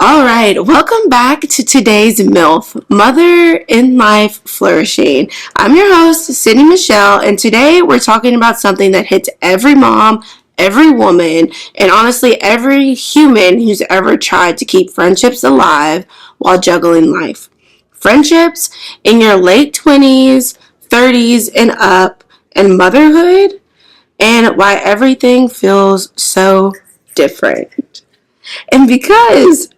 All right, welcome back to today's M.I.L.F, Mother in Life Flourishing. I'm your host, Sydney Michelle, and today we're talking about something that hits every mom, every woman, and honestly every human who's ever tried to keep friendships alive while juggling life. Friendships in your late 20s, 30s, and up, and motherhood, and why everything feels so different. And because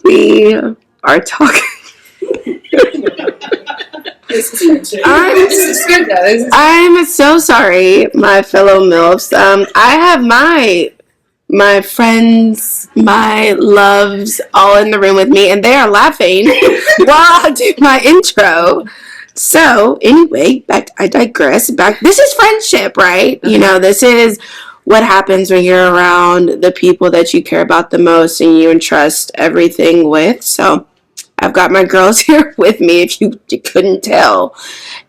we are talking. I'm so sorry, my fellow MILFs. I have my friends, my loves, all in the room with me, and they are laughing while I do my intro. So anyway, I digress. This is friendship, right? You know, this is what happens when you're around the people that you care about the most and you entrust everything with. So I've got my girls here with me, if you couldn't tell.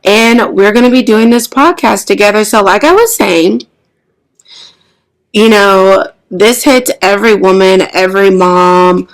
And we're going to be doing this podcast together. So like I was saying, you know, this hits every woman, every mom,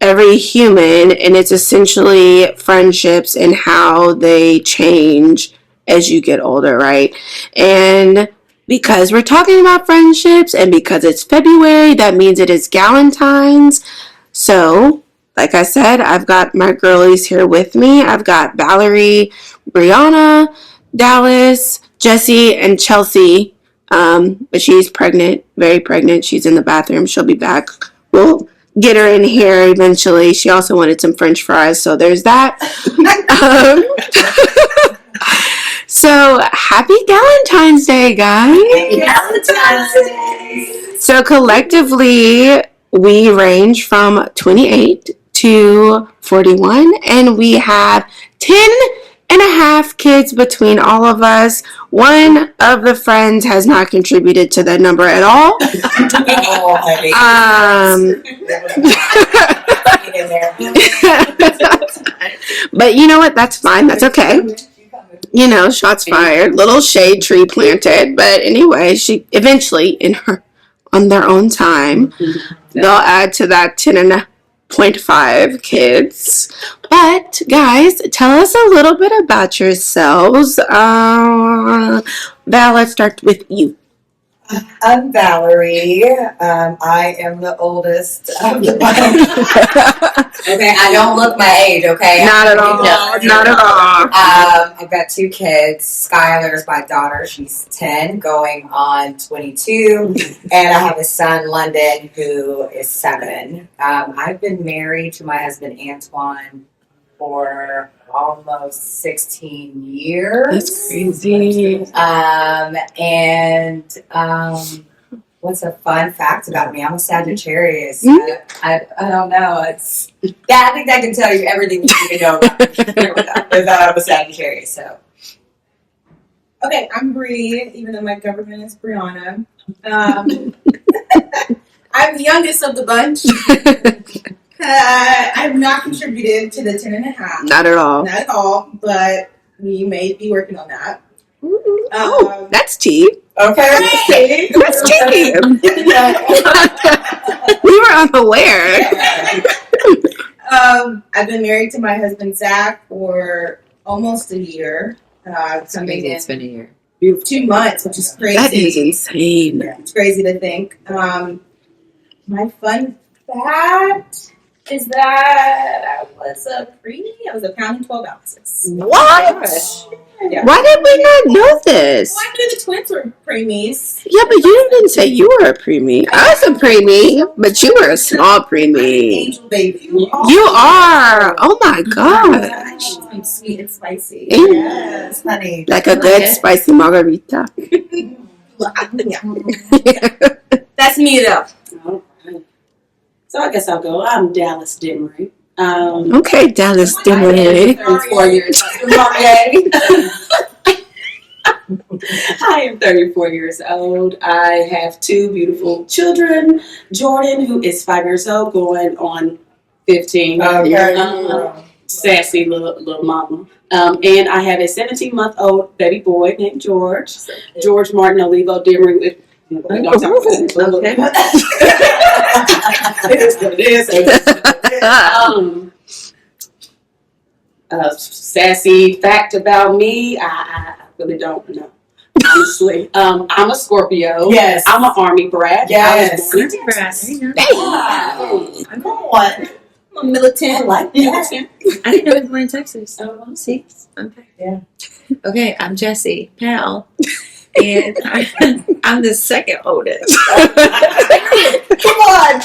every human, and it's essentially friendships and how they change as you get older, right? And because we're talking about friendships and because it's February, that means it is Galentines. So, like I said, I've got my girlies here with me. I've got Valerie, Brianna, Dallas, Jessie, and Chelsea. But she's pregnant, very pregnant. She's in the bathroom. She'll be back. We'll get her in here eventually. She also wanted some French fries, so there's that. So happy Galentine's Day, guys! Happy Galentine's Day! So collectively, we range from 28 to 41, and we have 10 and a half kids between all of us. One of the friends has not contributed to that number at all. But you know what? That's fine. That's okay. You know, shots fired. Little shade tree planted. But anyway, she eventually, on their own time, they'll add to that 10.5 kids. But guys, tell us a little bit about yourselves. Val, let's start with you. I'm Valerie. I am the oldest of the bunch. Okay, I don't look my age, okay? Not at all. Not at all. I've got two kids. Skylar's my daughter. She's 10, going on 22. And I have a son, London, who is 7. I've been married to my husband, Antoine, for almost 16 years. That's crazy. What's a fun fact about me? I'm a Sagittarius. I don't know. I think I can tell you everything you need to know about me without I'm a Sagittarius. So. Okay, I'm Bree, even though my government is Brianna. I'm the youngest of the bunch. I have not contributed to the 10 and a half. Not at all. Not at all, but we may be working on that. That's tea. Okay. That's tea. We were unaware. I've been married to my husband, Zach, for almost a year. It's been a year. 2 months, which is crazy. That is insane. Yeah, it's crazy to think. My fun fact is that I was a preemie. I was pounding 12 ounces. What? Yeah. Why did we not know this? Well, I knew the twins were preemies. Yeah, but you didn't say you were a preemie. I was a preemie, but you were a small preemie. Angel baby. You are. Oh my gosh. I'm sweet and spicy. Yes, honey. Like a good spicy margarita. That's me though. So I guess I'll go. I'm Dallas Demery. Okay, Dallas Demery. 34 years old. I am 34 years old. I have 2 beautiful children. Jordan, who is 5 years old, going on 15. Sassy little mama. And I have a 17-month-old baby boy named George. George Martin Olivo Demery with We don't talk about it. Okay. It is what it is. Sassy fact about me, I really don't know. Honestly, I'm a Scorpio. Yes. I'm an Army brat. Yes. I was born in Texas. Wow. Come on. I'm a militant. I like that. I didn't know we were born in Texas. Oh, See? Okay. Yeah. Okay, I'm Jessie Powell. And I'm the second oldest. Come on.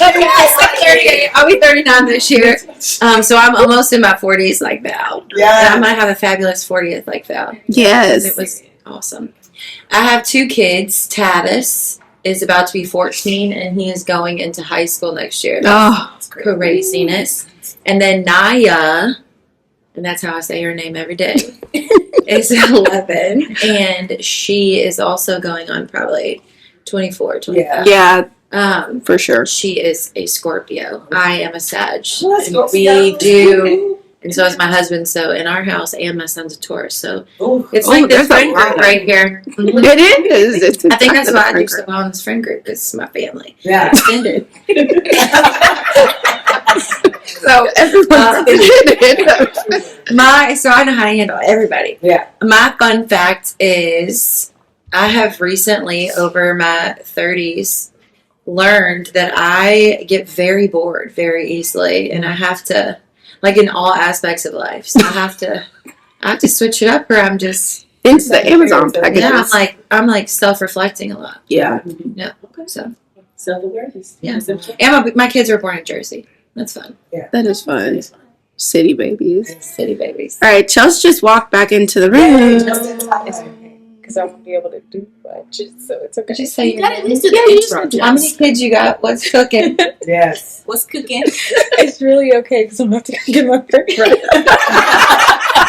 I'll be 39 this year. So I'm almost in my 40s like Val. And I Yeah. might have a fabulous 40th like Val. Yes. It was awesome. I have 2 kids. Tavis is about to be 14 and he is going into high school next year. Oh, Craziness. And then Naya, and that's how I say her name every day, is 11. And she is also going on probably 24, 25. yeah, For sure. She is a Scorpio. I am a Sag. Well, And Scorpio. we do, and so is my husband. So in our house, and my son's a Taurus. So Ooh. it's Oh, like this there's a friend group lot. right here. It is. It's I think that's exactly why I the do friend so well in this friend group. It's my family. Yeah. Extended. So everyone's So I know how to handle everybody. Yeah. My fun fact is I have recently, over my 30s, learned that I get very bored very easily, and I have to, like in all aspects of life, so I have to switch it up, or I'm just into the Amazon packages. yeah, I'm like self-reflecting a lot. Yeah. Yeah. So Self-awareness. Yeah. and my kids were born in Jersey. That's fun. That is fun. City babies. City babies. All right, Chelsea just walked back into the room. Because I won't be able to do much, so it's okay. Just say You gotta at least do Yeah, the you intro, just- How many kids you got? What's cooking? Yes. What's cooking? It's really okay because I'm about to get my first right.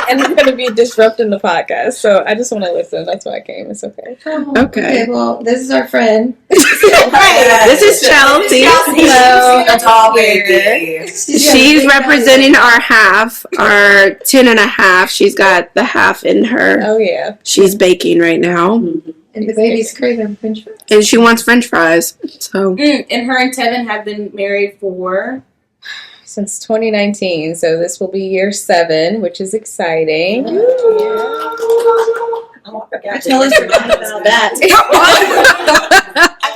And I'm going to be disrupting the podcast, so I just want to listen. That's why I came. It's okay. Okay. Well, this is our friend. This is Chelsea. Hello. A tall baby. She's representing our half, our 10 and a half. She's got the half in her. Oh, yeah. She's baking right now. And the baby's craving French fries. And she wants French fries. So And her and Tevin have been married for Since 2019, so this will be year 7, which is exciting. Tell us about that. I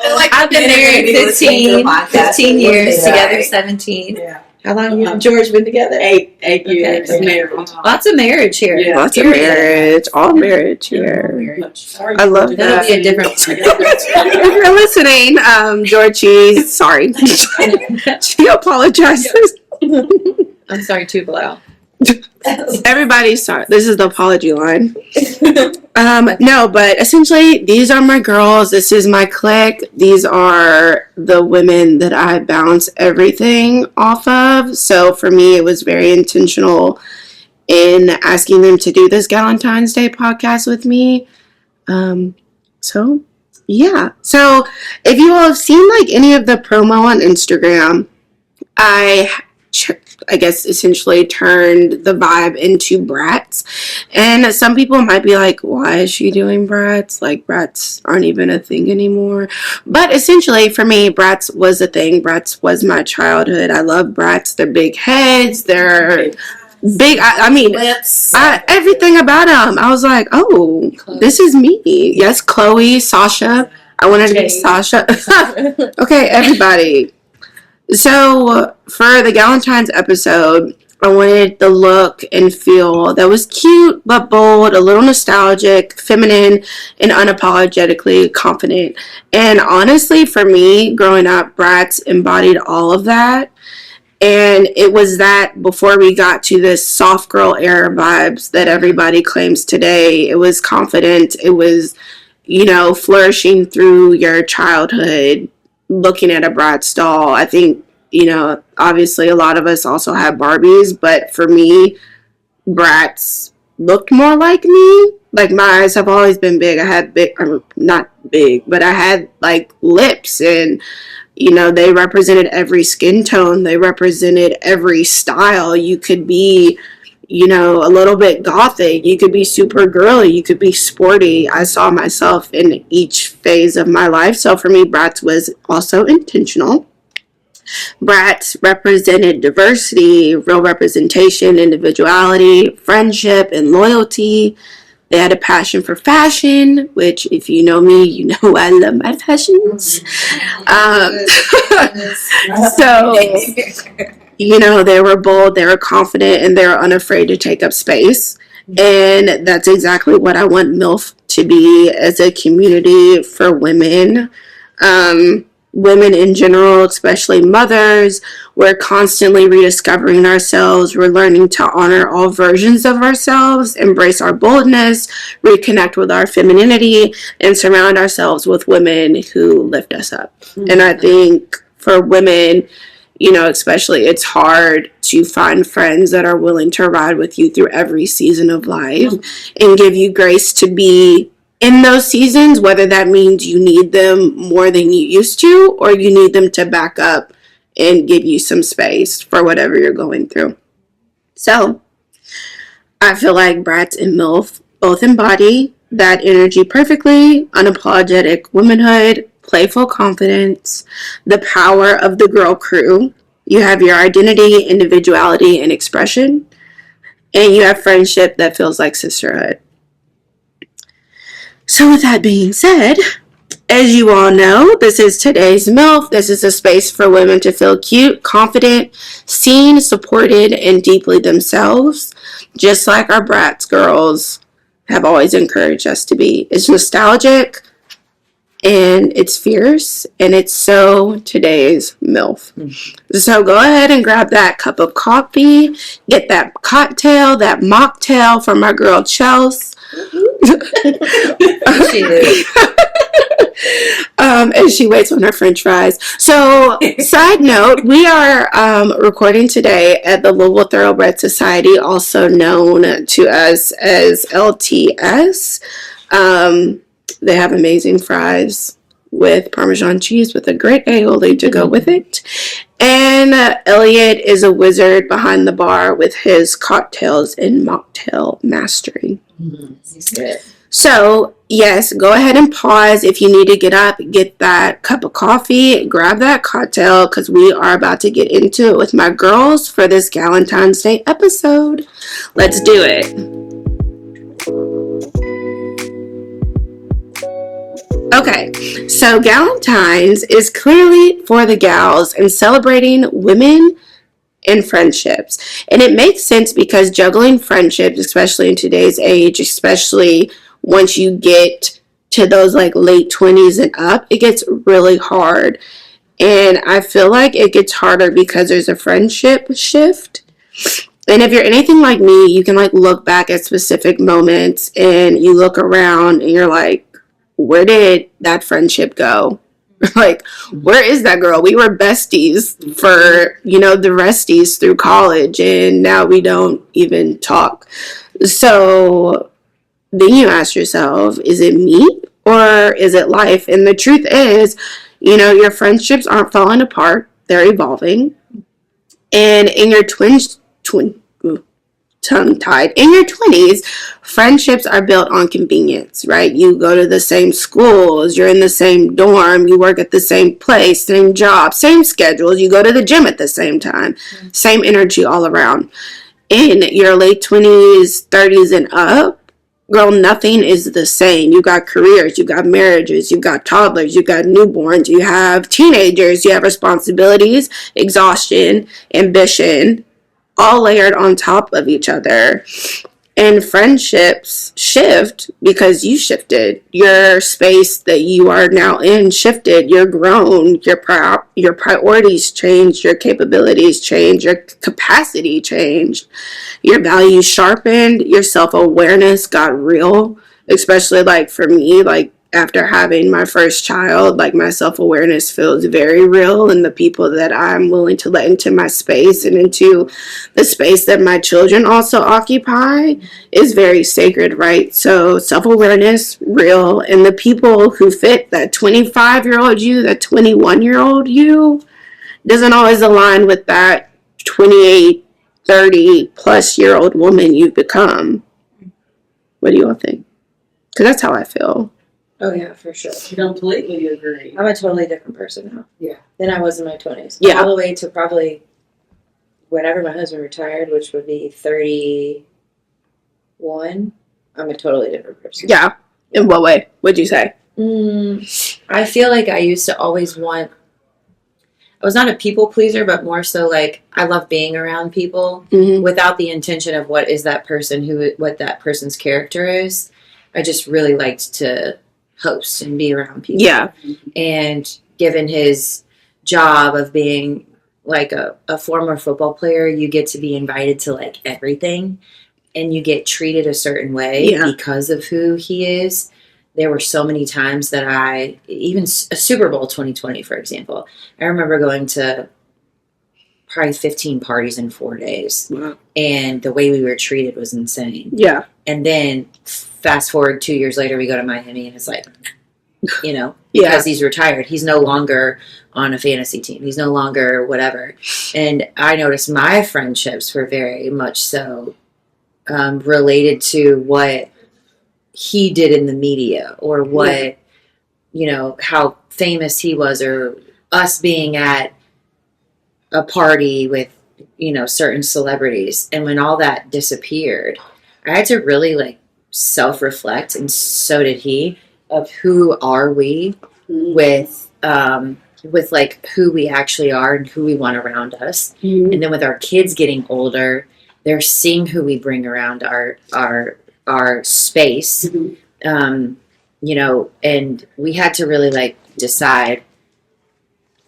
feel like I've been married 15 years, together 17. Yeah. How long have you and George been together? 8 years Okay. married. Lots of marriage here. Yeah. lots of marriage. All marriage here. I love That'll that. be a different. If you're listening, Georgie, sorry. She apologizes. I'm sorry, too, Blau. Everybody's sorry. This is the apology line. No, but essentially, these are my girls. This is my clique. These are the women that I bounce everything off of. So for me, it was very intentional in asking them to do this Galentines Day podcast with me. So yeah. So if you all have seen like any of the promo on Instagram, I guess essentially turned the vibe into Bratz. And some people might be like, why is she doing Bratz? Like, Bratz aren't even a thing anymore. But essentially, for me, Bratz was a thing. Bratz was my childhood. I love Bratz. They're big heads. They're big. I mean, Lips. everything about them. I was like, oh, this is me. Yes, Chloe, Sasha. I wanted to be Sasha. Okay, everybody. So, for the Galentines episode, I wanted the look and feel that was cute but bold, a little nostalgic, feminine, and unapologetically confident. And honestly, for me, growing up, Bratz embodied all of that. And it was that before we got to this soft girl era vibes that everybody claims today. It was confident. It was, flourishing through your childhood, looking at a Bratz doll. I think, obviously a lot of us also have Barbies, but for me, Bratz looked more like me. Like, my eyes have always been big. I had not big, but I had like lips, and they represented every skin tone. They represented every style. You could be you know, a little bit gothic. You could be super girly. You could be sporty. I saw myself in each phase of my life. So for me, Bratz was also intentional. Bratz represented diversity, real representation, individuality, friendship, and loyalty. They had a passion for fashion, which, if you know me, you know I love my fashions. So, you know, they were bold, they were confident, and they were unafraid to take up space. And that's exactly what I want M.I.L.F to be as a community for women. Women in general, especially mothers, we're constantly rediscovering ourselves. We're learning to honor all versions of ourselves, embrace our boldness, reconnect with our femininity, and surround ourselves with women who lift us up. And I think for women, you know, especially, it's hard to find friends that are willing to ride with you through every season of life and give you grace to be in those seasons, whether that means you need them more than you used to, or you need them to back up and give you some space for whatever you're going through. So I feel like Bratz and M.I.L.F both embody that energy perfectly. Unapologetic womanhood, playful confidence, the power of the girl crew. You have your identity, individuality, and expression, and you have friendship that feels like sisterhood. So with that being said, as you all know, this is today's M.I.L.F. This is a space for women to feel cute, confident, seen, supported, and deeply themselves, just like our Bratz girls have always encouraged us to be. It's nostalgic, and it's fierce, and it's so today's M.I.L.F. So go ahead and grab that cup of coffee, get that cocktail, that mocktail from my girl Chelsea. As she waits on her french fries. So, side note, we are recording today at the Louisville Thoroughbred Society, also known to us as LTS. They have amazing fries with Parmesan cheese with a great aioli to go with it. And Elliot is a wizard behind the bar with his cocktails and mocktail mastery. So, yes, go ahead and pause if you need to get up, get that cup of coffee, grab that cocktail, because we are about to get into it with my girls for this Galentines Day episode. Let's do it. Okay, so Galentines is clearly for the gals and celebrating women and friendships. And it makes sense because juggling friendships, especially in today's age, especially once you get to those like late 20s and up, it gets really hard. And I feel like it gets harder because there's a friendship shift. And if you're anything like me, you can like look back at specific moments and you look around and you're like, where did that friendship go? Like, where is that girl? We were besties for, you know, the resties through college, and now we don't even talk. So then you ask yourself, is it me or is it life? And the truth is, you know, your friendships aren't falling apart. They're evolving. And in your tongue-tied. In your 20s, friendships are built on convenience, right? You go to the same schools, you're in the same dorm, you work at the same place, same job, same schedules, you go to the gym at the same time, same energy all around. In your late 20s, 30s, and up, girl, nothing is the same. You got careers, you got marriages, you got toddlers, you got newborns, you have teenagers, you have responsibilities, exhaustion, ambition, all layered on top of each other. And friendships shift because you shifted. Your space that you are now in shifted. You're grown. Your priorities changed. Your capabilities changed. Your capacity changed. Your values sharpened. Your self-awareness got real. Especially like for me, like after having my first child, like my self-awareness feels very real, and the people that I'm willing to let into my space and into the space that my children also occupy is very sacred, right? So self-awareness, real, and the people who fit that 25-year-old you, that 21-year-old you, doesn't always align with that 28 30-plus-year-old woman you've become. What do you all think? Because that's how I feel. Oh yeah, for sure. Completely agree. I'm a totally different person now. Yeah. Than I was in my 20s. Yeah. All the way to probably whenever my husband retired, which would be 31. I'm a totally different person. Yeah. In what way would you say? I feel like I used to always want. I was not a people pleaser, but more so like I love being around people without the intention of what is that person, what that person's character is. I just really liked to host and be around people. Yeah. And given his job of being like a former football player, you get to be invited to like everything and you get treated a certain way because of who he is. There were so many times that even a Super Bowl 2020, for example, I remember going to probably 15 parties in 4 days. Wow. And the way we were treated was insane. Yeah. And then fast forward 2 years later, we go to Miami and it's like, because he's retired. He's no longer on a fantasy team. He's no longer whatever. And I noticed my friendships were very much so related to what he did in the media or what, how famous he was or us being at a party with, certain celebrities. And when all that disappeared, I had to really like self-reflect, and so did he, of who are we with like who we actually are and who we want around us. And then with our kids getting older, they're seeing who we bring around our space, and we had to really like decide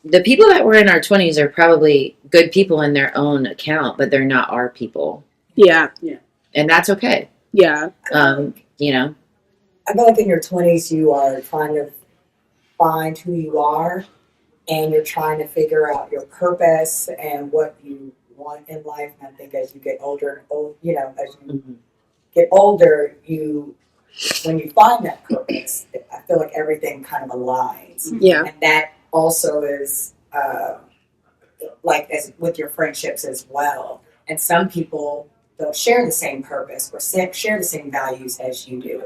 the people that were in our 20s are probably good people in their own account, but they're not our people. Yeah. And that's okay. Yeah. I feel like in your 20s, you are trying to find who you are and you're trying to figure out your purpose and what you want in life. And I think as you get older, get older, when you find that purpose, I feel like everything kind of aligns. Yeah. And that also is like as with your friendships as well. And some people they'll share the same purpose or share the same values as you do.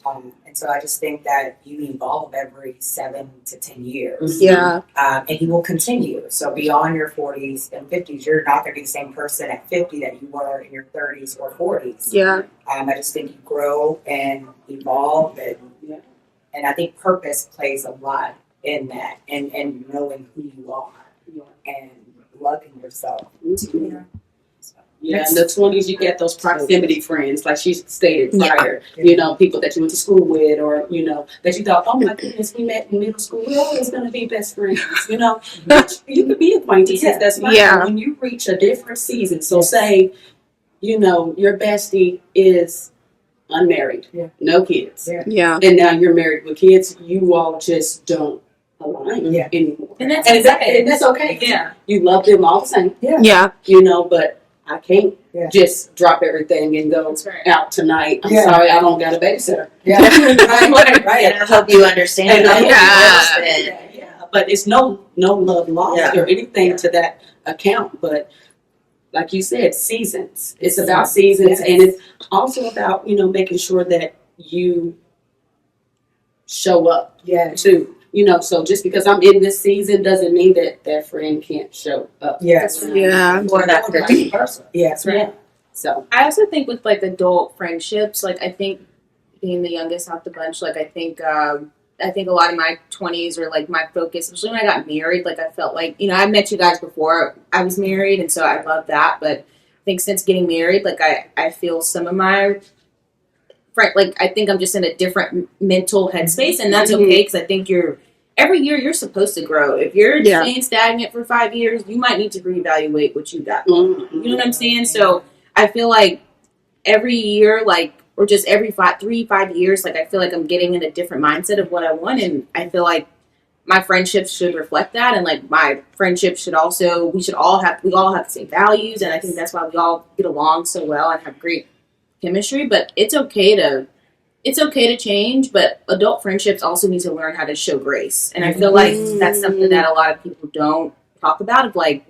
And so I just think that you evolve every 7 to 10 years. Yeah. And you will continue. So beyond your 40s and 50s, you're not going to be the same person at 50 that you were in your 30s or 40s. Yeah. I just think you grow and evolve. And I think purpose plays a lot in that and knowing who you are and loving yourself. Yeah, in the 20s, you get those proximity friends, like she stated prior. Yeah. People that you went to school with, or that you thought, oh my goodness, we met in middle school. We're always going to be best friends. But you could be acquaintances. That's fine. Yeah. When you reach a different season, so say, your bestie is unmarried, no kids, Yeah. and now you're married with kids. You all just don't align anymore, And that's and that's okay. Yeah. You love them all the same. Yeah. But I can't just drop everything and go out tonight. I'm sorry, I don't got a babysitter. Yeah. Right. And I hope you understand that. But it's no love lost or anything to that account. But like you said, seasons. It's about seasons, and it's also about making sure that you show up too. So just because I'm in this season doesn't mean that friend can't show up. Yes. Yeah. Or that person. Yes. Right. Yeah. So I also think with like adult friendships, like I think being the youngest out the bunch, like I think a lot of my 20s are like my focus, especially when I got married. Like I felt like I met you guys before I was married, and so I love that. But I think since getting married, like I feel some of my like I think I'm just in a different mental headspace, and that's okay because I think every year you're supposed to grow. If you're staying stagnant for 5 years, you might need to reevaluate what you got. You know what I'm saying? So I feel like every year, like, or just every 5 years, like I feel like I'm getting in a different mindset of what I want, and I feel like my friendships should reflect that, and like my friendships should also we all have the same values, and I think that's why we all get along so well and have great chemistry. But it's okay to change, but adult friendships also need to learn how to show grace. And I feel like that's something that a lot of people don't talk about, of like,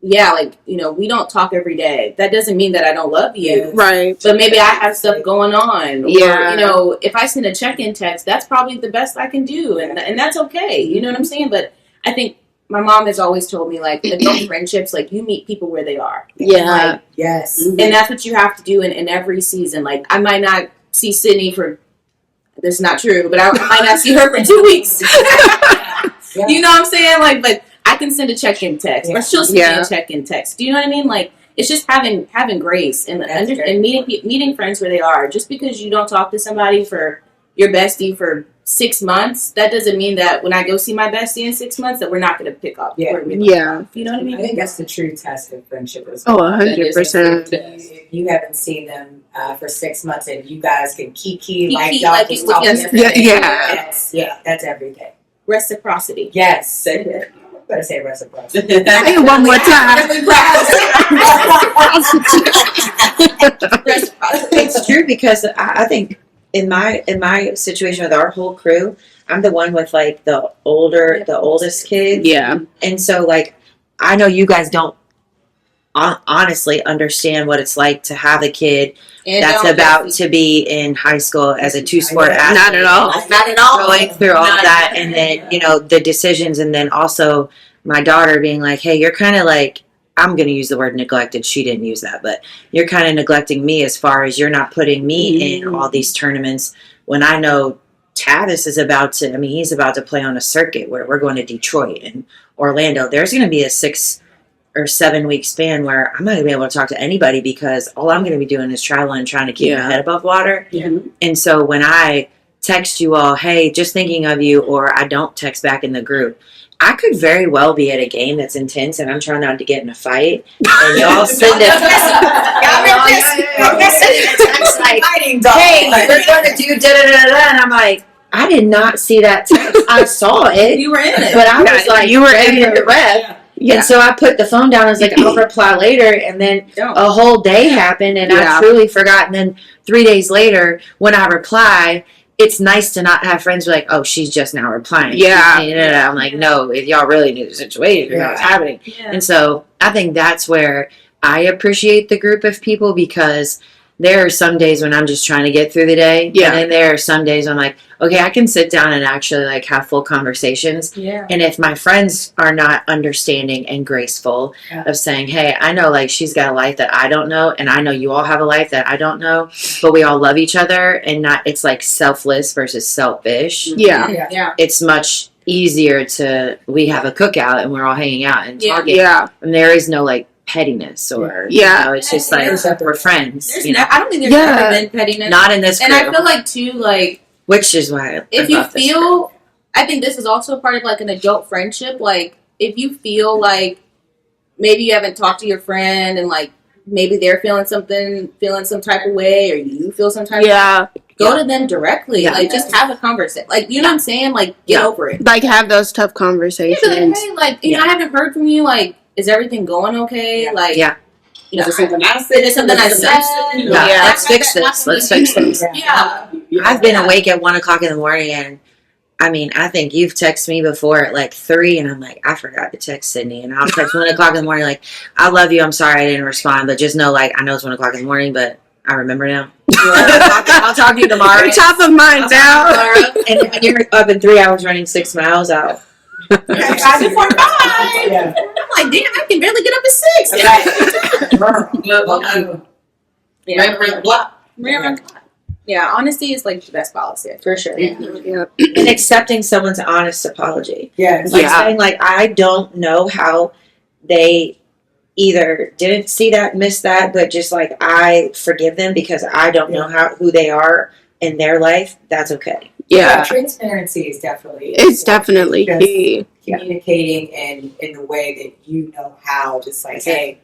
yeah, like, you know, we don't talk every day. That doesn't mean that I don't love you. Right. But maybe I have stuff going on. Or, Yeah. you know, if I send a check-in text, that's probably the best I can do. And that's okay. You know what I'm saying? But I think my mom has always told me, like, adult friendships, like, you meet people where they are. Yeah. Like, Yes. and that's what you have to do in every season. Like, I might not see Sydney for, that's not true, but I might not see her for 2 weeks. You know what I'm saying? Like, but I can send a check-in text, or she'll send me a check-in text. Do you know what I mean? Like, it's just having grace and meeting friends where they are. Just because you don't talk to somebody for your bestie for 6 months, that doesn't mean that when I go see my bestie in 6 months that we're not going to pick up. Yeah. Where we left off. You know what I mean? I think that's the true test of friendship as Oh, well. 100%. If you haven't seen them for 6 months and you guys can kiki like Kiki, y'all like just it was talking yesterday. yesterday. Yeah. That's everything. Reciprocity. Yes. Better say reciprocity. Say it one more time. It's true because I think in my situation with our whole crew, I'm the one with like the oldest kids. Yeah. And so like I know you guys don't honestly understand what it's like to have a kid that's about to be in high school as a 2-sport athlete. Not at all. Not at all. Going through all of that, and then you know the decisions, and then also my daughter being like, "Hey, you're kind of like." I'm going to use the word neglected. She didn't use that, but you're kind of neglecting me as far as you're not putting me in all these tournaments when I know Tavis is about to, I mean, he's about to play on a circuit where we're going to Detroit and Orlando. There's going to be a 6 or 7 week span where I'm not going to be able to talk to anybody because all I'm going to be doing is traveling and trying to keep my head above water. Yeah. And so when I text you all, hey, just thinking of you, or I don't text back in the group, I could very well be at a game that's intense and I'm trying not to get in a fight. And y'all send it. Y'all send it a text like, hey, we're going to do da-da-da-da. And I'm like, I did not see that text. I saw it. You were in it. But I was like, you were ready in to rep. And so I put the phone down. I was like, I'll reply later. And then a whole day happened and I truly forgot. And then 3 days later, when I reply, it's nice to not have friends who are like, oh, she's just now replying. I'm like, no, if y'all really knew the situation, you know what's happening. And so I think that's where I appreciate the group of people because there are some days when I'm just trying to get through the day. Yeah. And then there are some days I'm like, okay, I can sit down and actually like have full conversations. Yeah. And if my friends are not understanding and graceful of saying, hey, I know like she's got a life that I don't know, and I know you all have a life that I don't know, but we all love each other and not, it's like selfless versus selfish. Yeah. It's much easier to, we have a cookout and we're all hanging out and talking. Yeah. And there is no like pettiness or you know, it's just like we're friends. You know? I don't think there's ever been pettiness. Not in this group. And I feel like too, like, which is why if you feel, I think this is also a part of like an adult friendship. Like if you feel like maybe you haven't talked to your friend and like maybe they're feeling some type of way, or you feel some type of way, go to them directly. Like just have a conversation. Like you know what I'm saying? Like get over it. Like have those tough conversations. Like, hey, like you know, I haven't heard from you. Like, is everything going okay? Like, you know, Is there something I said? Is there something I said? Let's fix this. Let's fix this. Yeah. I've been awake at 1 o'clock in the morning, and I mean, I think you've texted me before at like 3, and I'm like, I forgot to text Sydney, and I'll text 1 o'clock in the morning, like, I love you. I'm sorry I didn't respond, but just know, like, I know it's 1 o'clock in the morning, but I remember now. I'll talk to you tomorrow. You're top of mind now. And when you're up in 3 hours running 6 miles out. 5 to 45. I'm like, damn, I can barely get up at 6. Yeah, honesty is like the best policy for sure. And accepting someone's honest apology. Yes. Like saying, like, I don't know how they either didn't see that, missed that, but just like I forgive them because I don't know who they are in their life. That's okay. Yeah. Transparency is definitely key. Communicating in the way that you know how, just like, hey,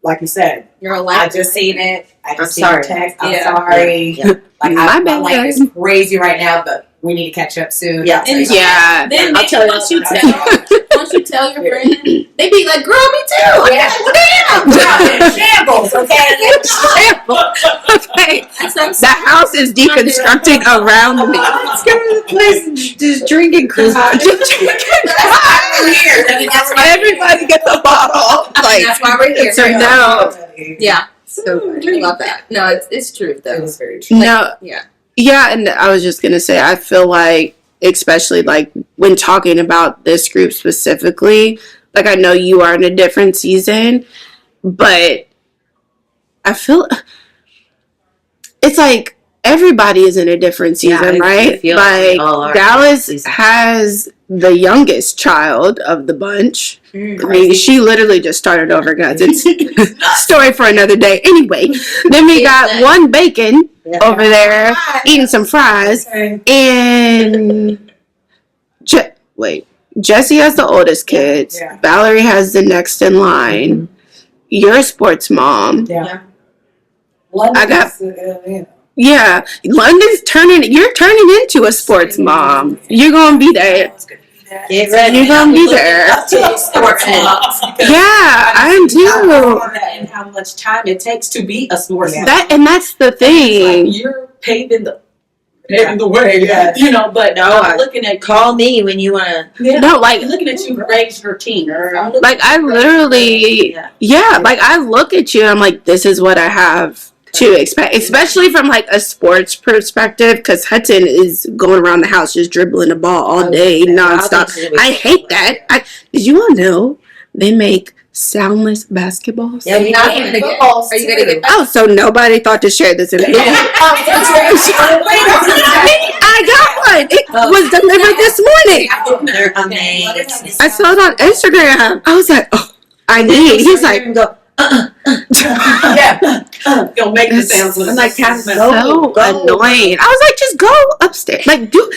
like you said, you're alive. I just seen it. I just seen sorry. the text. I'm sorry. Yeah. Like my life is crazy right now, but we need to catch up soon. Yeah. And Yeah. then I'll tell you once you about tell your friend, they be like, "Girl, me too." Yeah. Damn. We're in shambles, okay? Okay. That's The house is deconstructing around me. Let's go to the place just drinking Christmas. That's why Everybody gets a bottle. Like, that's why we're here. so now, Yeah. So I love that. No, it's true That though. is very true. no, Yeah. yeah, and I was just gonna say, I feel like, especially like when talking about this group specifically, like I know you are in a different season, but I feel it's like everybody is in a different season, I right? feel Like we all are Dallas in a season. has the youngest child of the bunch. Mm. I mean, she literally just started over, guys. It's story for another day. Anyway, then we got one bacon over there eating some fries, and wait, Jesse has the oldest kids. Yeah. Valerie has the next in line. You're a sports mom. Yeah. I got- Yeah, London's you're turning into a sports mom. You're gonna be there. Get ready. You're gonna be there. Sports moms. Yeah, I am too. And how much time it takes to be a sports mom. That's the It's like thing. you're paving the way. Yes. You know, but No, I'm looking at Call me when you want to. No, like I'm looking at you raise your team. I'm looking Like I literally, yeah, like I look at you and I'm like, this is what I have to expect, especially from like a sports perspective, because Hudson is going around the house just dribbling the ball all day nonstop. I hate that. Did you all know they make soundless basketballs? Yeah, we Not know. even again. Are you gonna get Oh, so nobody thought to share this information. I got one. It was delivered this morning. They're amazing. I saw it on Instagram. I was like, oh, I need. He's like, go. You'll make the sounds. I'm like, Cass, so go. annoying. I was like, just go upstairs. Like, go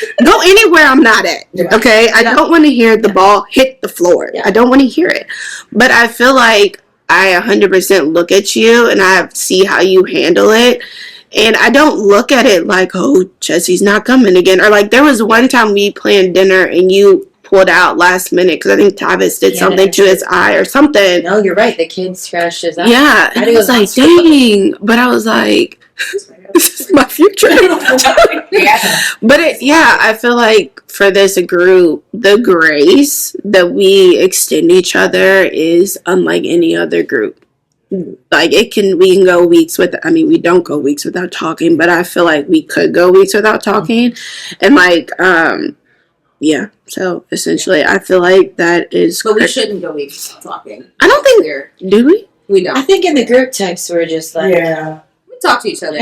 anywhere I'm not at. Okay? I don't want to hear the ball hit the floor. Yeah. I don't want to hear it. But I feel like I 100% look at you and I see how you handle it. And I don't look at it like, oh, Jesse's not coming again. Or like, there was one time we planned dinner and you pulled out last minute because I think Tavis did something to his eye or something. No, you're right. The kid scratched his eye. Yeah, and I was like, dang. But I was like, this is my future. But I feel like for this group, the grace that we extend each other is unlike any other group. Like we can go weeks we don't go weeks without talking, but I feel like we could go weeks without talking. And like, so essentially I feel like that is. But we shouldn't go weeks without talking. I don't think, We're, do we? we I don't. think in the group text we're just like, We talk to each other.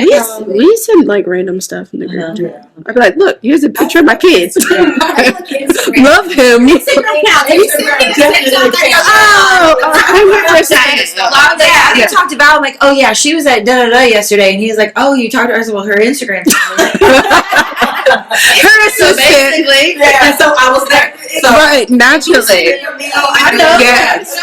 We send like random stuff in the group. Yeah. I'd be like, look, here's a picture of my kids. Love him. I talked to Val. I'm like, oh yeah, she was at da da da yesterday, and he's like, oh, you talked to her? I said, well, her Instagram. Her So assistant. basically, And so I was there. So Right, naturally. I know. Yes.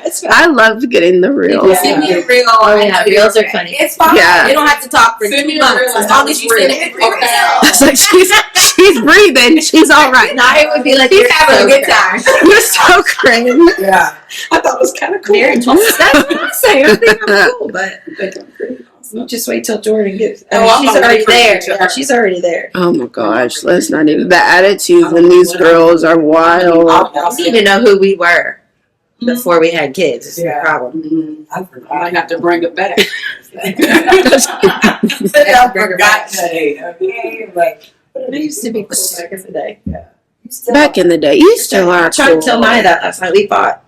It's fine. I love getting the real. Yeah. Send me a reel. Oh yeah, reels are funny. It's fine. Yeah. You don't have to talk for Send me 2 a months. reel. As long as you send it. It's like she's breathing. She's all right. Naya would be like, She's you're having so a good crazy. time. You're so crazy. Yeah. I thought it was kind of cool. That's what I say. I think I'm cool, but you just wait till Jordan gets. She's already there. Yeah, she's already there. Oh my gosh, let's not even. The attitudes in these girls are wild. You need to know who we were before we had kids. It's the problem. I I forgot. might have to bring it back. I forgot today. Okay, like It used to be cool back in the day. Back in the day, you still are I tried to cool. tell Naya that last night. We fought.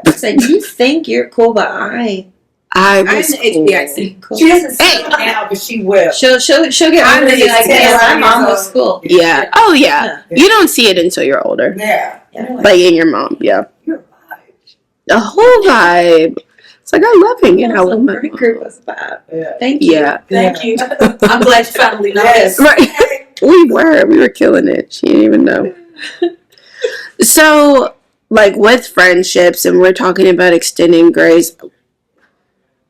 I said, you think you're cool, but I I I'm was the cool. HBIC. cool. She doesn't say it now, but she will. She'll get I'm angry just like, saying, yeah, I'm years almost old. cool. Yeah. Oh yeah. You don't see it until you're older. Yeah. Like in your mom. Yeah. You're right. The whole vibe. It's like I love hanging out with my Our mom. group was bad. Yeah. Thank you. Yeah. Thank you. I'm glad you finally Yes. noticed. Right. We were killing it. She didn't even know. So, like with friendships, and we're talking about extending grace,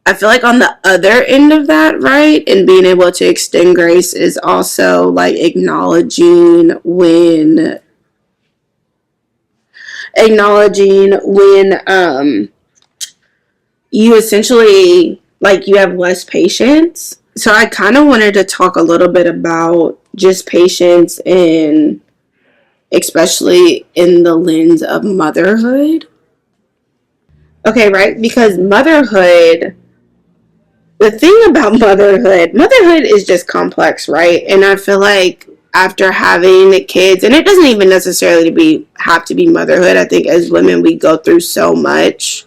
I feel like on the other end of that, right, and being able to extend grace is also like acknowledging when you essentially like you have less patience. So I kind of wanted to talk a little bit about just patience, and especially in the lens of motherhood. Okay, right? Because the thing about motherhood is just complex, right? And I feel like after having kids, and it doesn't even necessarily have to be motherhood. I think as women we go through so much,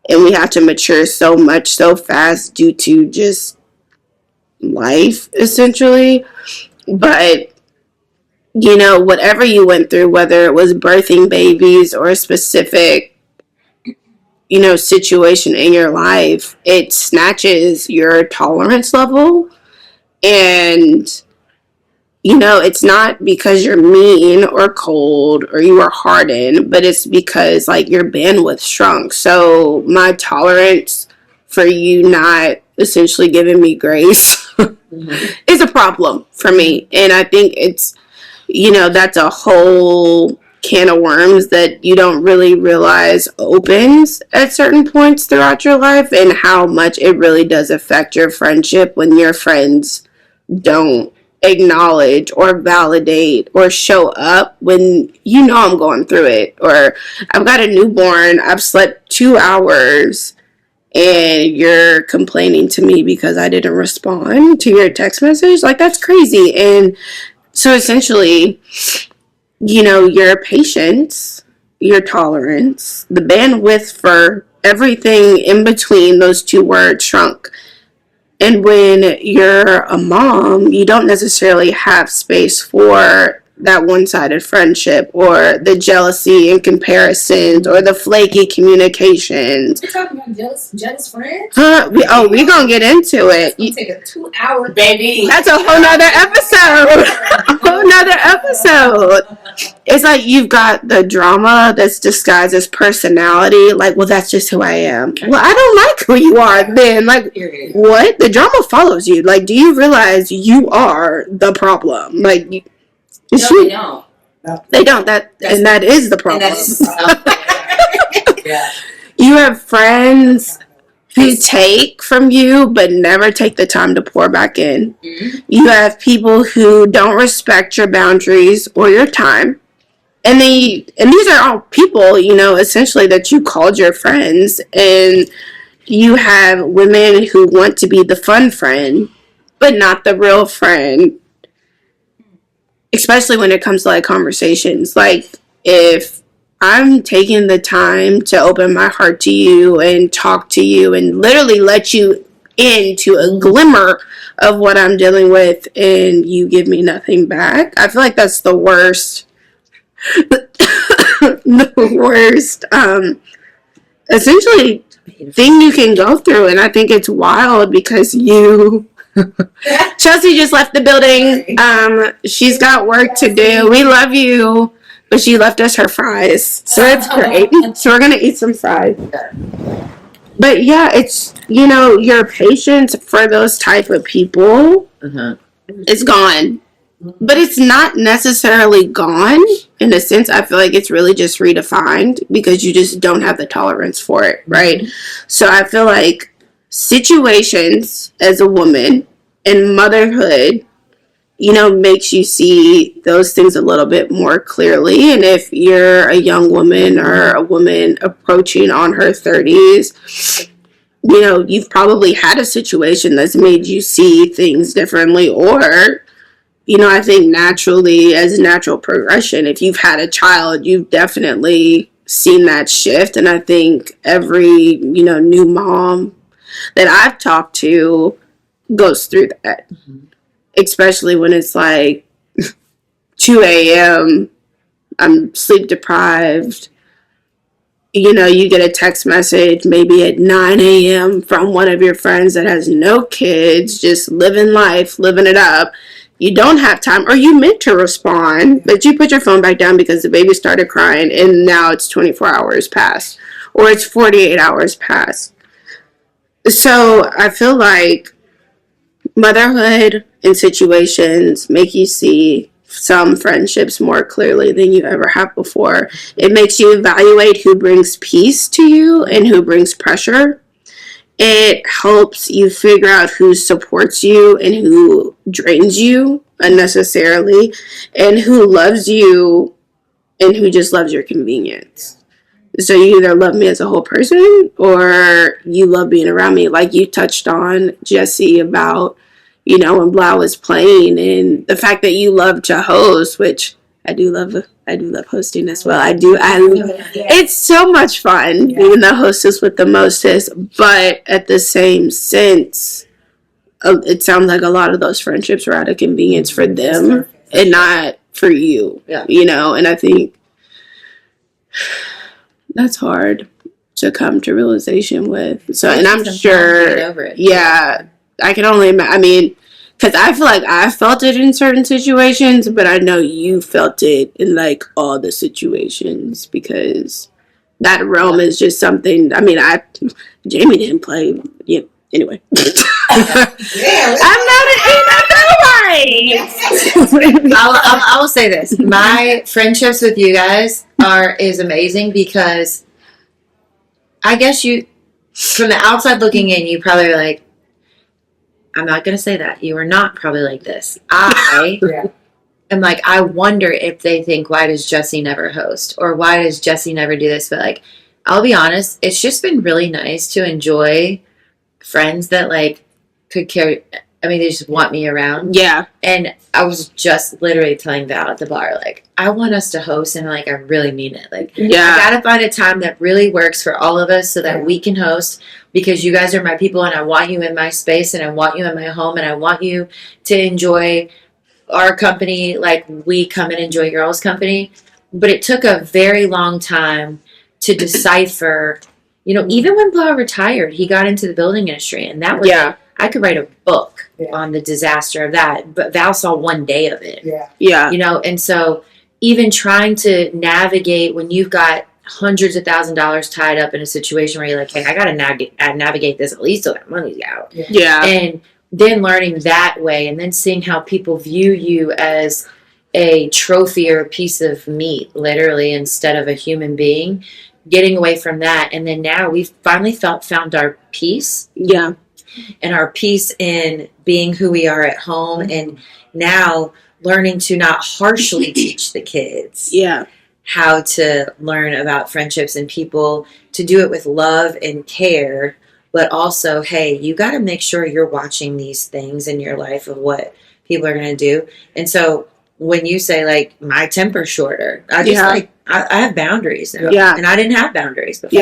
and we have to mature so much so fast due to just life, essentially. But whatever you went through, whether it was birthing babies or a specific situation in your life, it snatches your tolerance level. And it's not because you're mean or cold or you are hardened, but it's because like your bandwidth shrunk. So my tolerance for you not essentially giving me grace is a problem for me. And I think it's, that's a whole can of worms that you don't really realize opens at certain points throughout your life, and how much it really does affect your friendship when your friends don't acknowledge or validate or show up when I'm going through it, or I've got a newborn, I've slept 2 hours, and you're complaining to me because I didn't respond to your text message. Like, that's crazy. And so essentially, your patience, your tolerance, the bandwidth for everything in between those two words shrunk. And when you're a mom, you don't necessarily have space for that one-sided friendship, or the jealousy and comparisons, or the flaky communications. You're talking about jealous friends? Huh? We gonna get into it. It's gonna take a 2-hour Baby. That's a whole nother episode. A whole nother episode. It's like you've got the drama that's disguised as personality. Like, well, that's just who I am. Well, I don't like who you are then. Like, what? The drama follows you. Like, do you realize you are the problem? Like, No, they don't. They don't. That is the problem. Yeah. You have friends who take from you but never take the time to pour back in. Mm-hmm. You have people who don't respect your boundaries or your time. And these are all people, essentially that you called your friends. And you have women who want to be the fun friend, but not the real friend. Especially when it comes to like conversations. Like, if I'm taking the time to open my heart to you and talk to you and literally let you into a glimmer of what I'm dealing with, and you give me nothing back, I feel like that's the worst. The worst, essentially, thing you can go through. And I think it's wild because Chelsea just left the building. She's got work to do. We love you, but she left us her fries, so it's great. So we're gonna eat some fries. But yeah, it's your patience for those type of people is gone, but it's not necessarily gone. In a sense, I feel like it's really just redefined because you just don't have the tolerance for it, right? So I feel like situations as a woman and motherhood, makes you see those things a little bit more clearly. And if you're a young woman or a woman approaching on her 30s, you've probably had a situation that's made you see things differently. Or, I think naturally, as a natural progression, if you've had a child, you've definitely seen that shift. And I think every, new mom that I've talked to goes through that. Especially when it's like 2 a.m., I'm sleep deprived. You get a text message maybe at 9 a.m. from one of your friends that has no kids, just living life, living it up. You don't have time, or you meant to respond, but you put your phone back down because the baby started crying, and now it's 24 hours past, or it's 48 hours past. So I feel like motherhood and situations make you see some friendships more clearly than you ever have before. It makes you evaluate who brings peace to you and who brings pressure. It helps you figure out who supports you and who drains you unnecessarily, and who loves you and who just loves your convenience. So you either love me as a whole person or you love being around me. Like you touched on, Jesse, about, when Blau was playing and the fact that you love to host, which I do love hosting as well. It's so much fun being the hostess with the mostest, but at the same sense, it sounds like a lot of those friendships are out of convenience for them and not for you. Yeah. And I think that's hard to come to realization with. So, and I'm sure, get over it. yeah, I can only imagine. Because I feel like I felt it in certain situations, but I know you felt it in like all the situations because that realm is just something. I mean, Jamie didn't play. Yeah. Anyway, I'm not nobody. I will say this: my friendships with you guys is amazing because I guess you, from the outside looking in, you probably are like, I'm not going to say that. You are not probably like this. I am like, I wonder if they think, why does Jesse never host? Or why does Jesse never do this? But like, I'll be honest, it's just been really nice to enjoy friends that like could carry, they just want me around. Yeah. And I was just literally telling Val at the bar, like, I want us to host and like, I really mean it. Like, I got to find a time that really works for all of us so that we can host. Because you guys are my people and I want you in my space and I want you in my home and I want you to enjoy our company like we come and enjoy your all's company. But it took a very long time to decipher, even when Blau retired, he got into the building industry and that was, I could write a book on the disaster of that. But Val saw one day of it. Yeah. And so even trying to navigate when you've got hundreds of $1,000s tied up in a situation where you're like, hey, I gotta navigate this at least till that money's out. And then learning that way and then seeing how people view you as a trophy or a piece of meat, literally, instead of a human being, getting away from that. And then now we've finally found our peace. And our peace in being who we are at home and now learning to not harshly teach the kids how to learn about friendships and people, to do it with love and care, but also, hey, you got to make sure you're watching these things in your life of what people are going to do. And so when you say like my temper's shorter, I just I have boundaries now. And I didn't have boundaries before.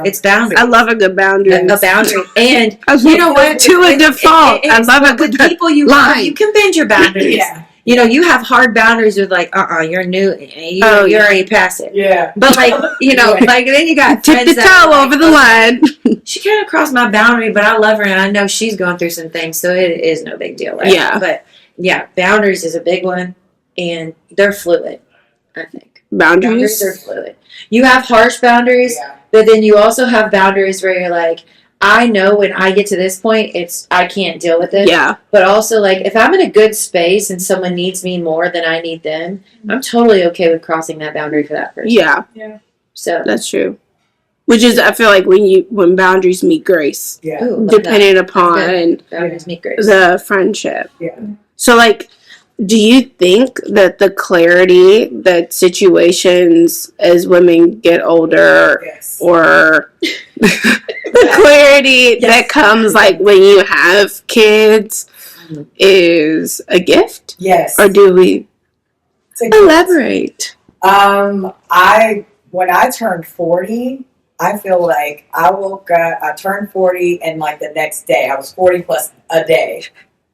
It's boundaries. I love a good boundary. A boundary. And you know what? To a default. I love a good people you love. You can bend your boundaries. You have hard boundaries with like, you're new. You're already past it. But like, like then you got tip the toe over the line. She kind of crossed my boundary, but I love her and I know she's going through some things, so it is no big deal. Right? But boundaries is a big one, and they're fluid. I think boundaries are fluid. You have harsh boundaries, but then you also have boundaries where you're like, I know when I get to this point, I can't deal with it. But also, like, if I'm in a good space and someone needs me more than I need them, I'm totally okay with crossing that boundary for that person. So that's true. Which is, I feel like when boundaries meet grace, Ooh, depending upon boundaries meet grace. the friendship. So, like, do you think that the clarity that situations as women get older or the clarity that comes like when you have kids is a gift? Or do we elaborate? When I turned 40, I feel like I woke up, I turned 40 and like the next day, I was 40 plus a day.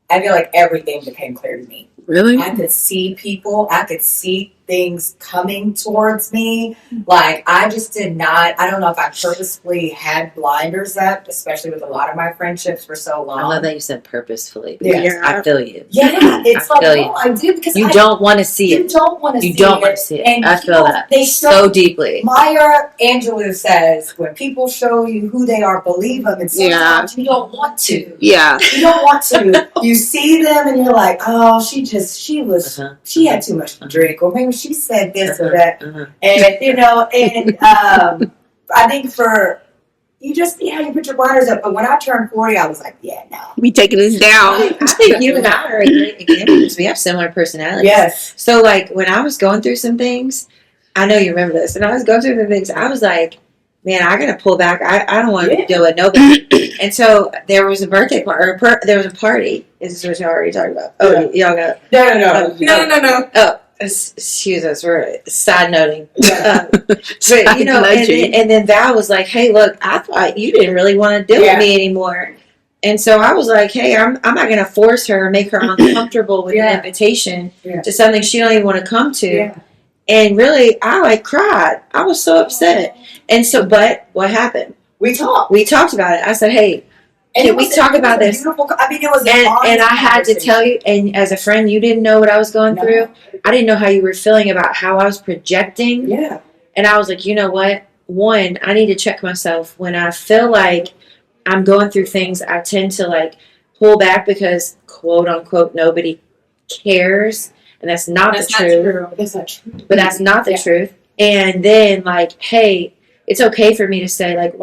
I feel like everything became clear to me. Really? I could see people. I could see things coming towards me. Like, I just did not, I don't know if I purposefully had blinders up, especially with a lot of my friendships for so long. I love that you said purposefully. Yeah. Because I feel you. Yeah, it's I like, feel no, you. I do, because You don't want to see you it. don't want to see You don't want it. to see it. And I feel people, that they so deeply. Maya Angelou says, when people show you who they are, believe them. And sometimes you don't want to. Yeah. You don't want to. You see them and you're like, oh, she had too much to drink. Or maybe she said this or that. And, you know, and I think you put your blinders up. But when I turned 40, I was like, yeah, no. We taking this down. I think you and I are a great example because we have similar personalities. Yes. So, like, when I was going through some things, I know you remember this, and I was going through the things, I was like, man, I gotta pull back. I don't want to deal with nobody. And so there was a birthday party, there was a party. Is this what y'all already talked about? Oh, y'all got No. Oh, excuse us, we're side noting. Yeah. But you know, and then Val was like, "Hey, look, I thought you didn't really want to deal with me anymore." And so I was like, "Hey, I'm not going to force her or make her uncomfortable with an invitation to something she don't even want to come to." Yeah. And really, I cried. I was so upset. And so, but what happened? We talked. We talked about it. I said, "Hey, can we talk about this?" It was and I had to tell you, and as a friend, you didn't know what I was going through. I didn't know how you were feeling about how I was projecting. Yeah. And I was like, you know what? One, I need to check myself. When I feel like I'm going through things, I tend to like pull back because quote unquote nobody cares. And that's not the truth. That's not true. But that's not the truth. And then like, hey, it's okay for me to say like,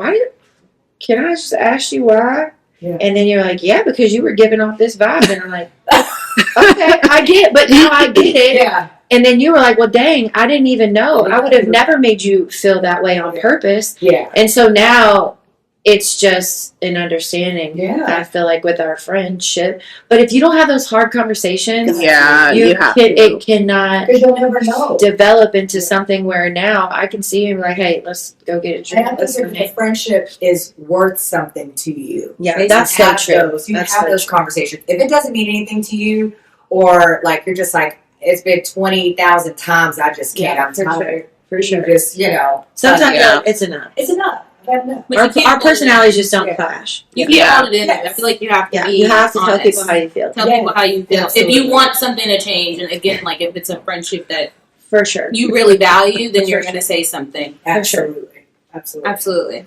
can I just ask you why? Yeah. And then you're like, yeah, because you were giving off this vibe. And I'm like, okay, I get it. But now I get it. Yeah. And then you were like, well, dang, I didn't even know. I would have never made you feel that way on purpose. Yeah. And so now it's just an understanding. Yeah. I feel like with our friendship. But if you don't have those hard conversations, it cannot because you'll never know. Develop into something where now I can see you like, hey, let's go get a drink. And I think if the friendship is worth something to you. Yeah, that's so true. You have those conversations. If it doesn't mean anything to you, or like you're just like, it's been 20,000 times, I just can't. I'm tired. For sure. Just, sometimes it's enough. It's enough. Our personalities just don't clash. You can't hold it in there. I feel like you have to be you have to honest. tell people how you feel. Tell people how you feel. Absolutely. If you want something to change, and again, like if it's a friendship that for sure you really value, then you're going to say something. Absolutely. Absolutely.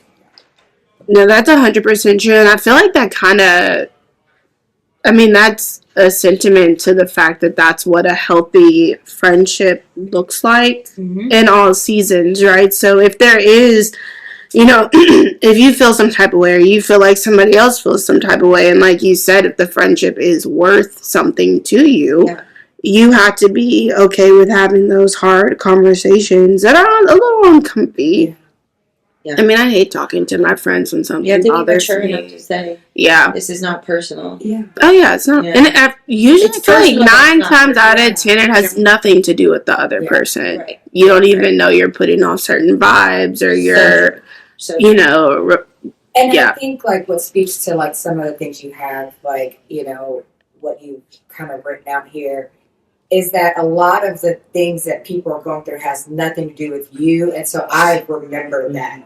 No, that's 100% true. And I feel like that that's a sentiment to the fact that that's what a healthy friendship looks like in all seasons, right? So if there is, if you feel some type of way or you feel like somebody else feels some type of way, and like you said, if the friendship is worth something to you, you have to be okay with having those hard conversations that are a little uncomfy. Yeah. I mean, I hate talking to my friends when something bothers me. You have to be mature enough to say, this is not personal. Yeah. Oh, yeah, it's not. Yeah. And usually I feel like 9 times out of 10, it has nothing to do with the other person. Right. You don't even know you're putting off certain vibes or you're, And I think, like, what speaks to, like, some of the things you have, like, what you kind of written down here, is that a lot of the things that people are going through has nothing to do with you. And so I remember that.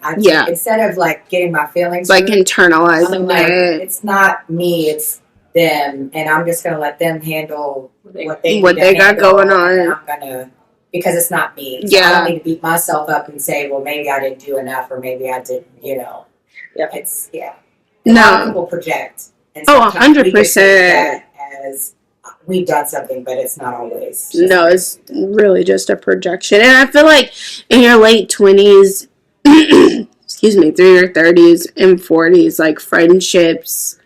Instead of, like, getting my feelings like internalizing it. It's not me, it's them. And I'm just going to let them handle what they got going on. I'm going to, because it's not me. So I don't need to beat myself up and say, well, maybe I didn't do enough or maybe I didn't, It's, A lot of people project. And 100%. As we've done something, but it's not always. No, it's really just a projection. And I feel like in your late 20s, excuse me, through your 30s and 40s, like friendships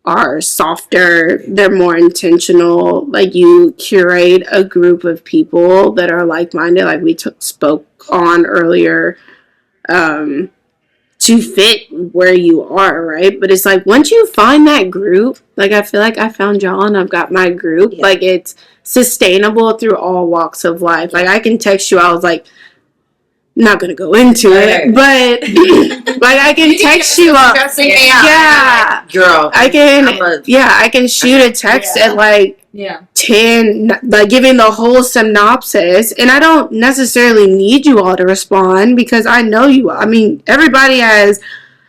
are softer. They're more intentional. Like you curate a group of people that are like-minded, like we spoke on earlier, to fit where you are, right? But it's like once you find that group, like I feel like I found y'all and I've got my group, like it's sustainable through all walks of life. Like I can text you, I was like, not gonna go into it, but like I can text you up. Yeah, girl. I can shoot a text at like 10, like giving the whole synopsis, and I don't necessarily need you all to respond because I know you. I mean, everybody has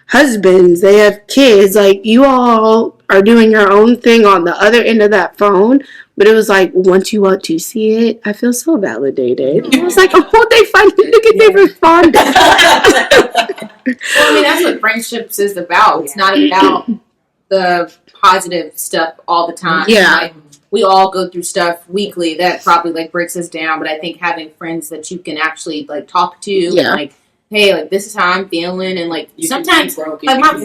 husbands, they have kids, like you all are doing your own thing on the other end of that phone. But it was like, once you want to see it, I feel so validated. I was like, oh, they finally they responded. Well, I mean, that's what friendships is about. It's not about the positive stuff all the time. Yeah. Like, we all go through stuff weekly that probably like breaks us down. But I think having friends that you can actually like talk to, and, like, hey, like this is how I'm feeling, and like sometimes, like and like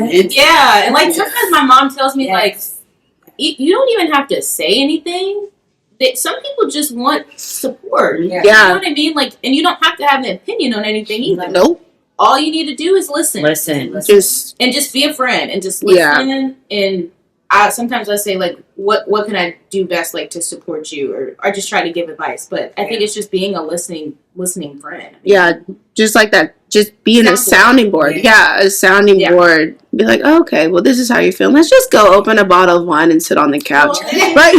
sometimes my mom tells me like, you don't even have to say anything. Some people just want support. You know what I mean? Like, and you don't have to have an opinion on anything either. Nope. All you need to do is listen. Just be a friend and just listen. And sometimes I say like, what can I do best like to support you, or I just try to give advice. But I think it's just being a listening friend. Yeah, just like that. Just being a sounding board. Yeah, a sounding board. Be like, oh, okay, well, this is how you feel. Let's just go open a bottle of wine and sit on the couch. Like,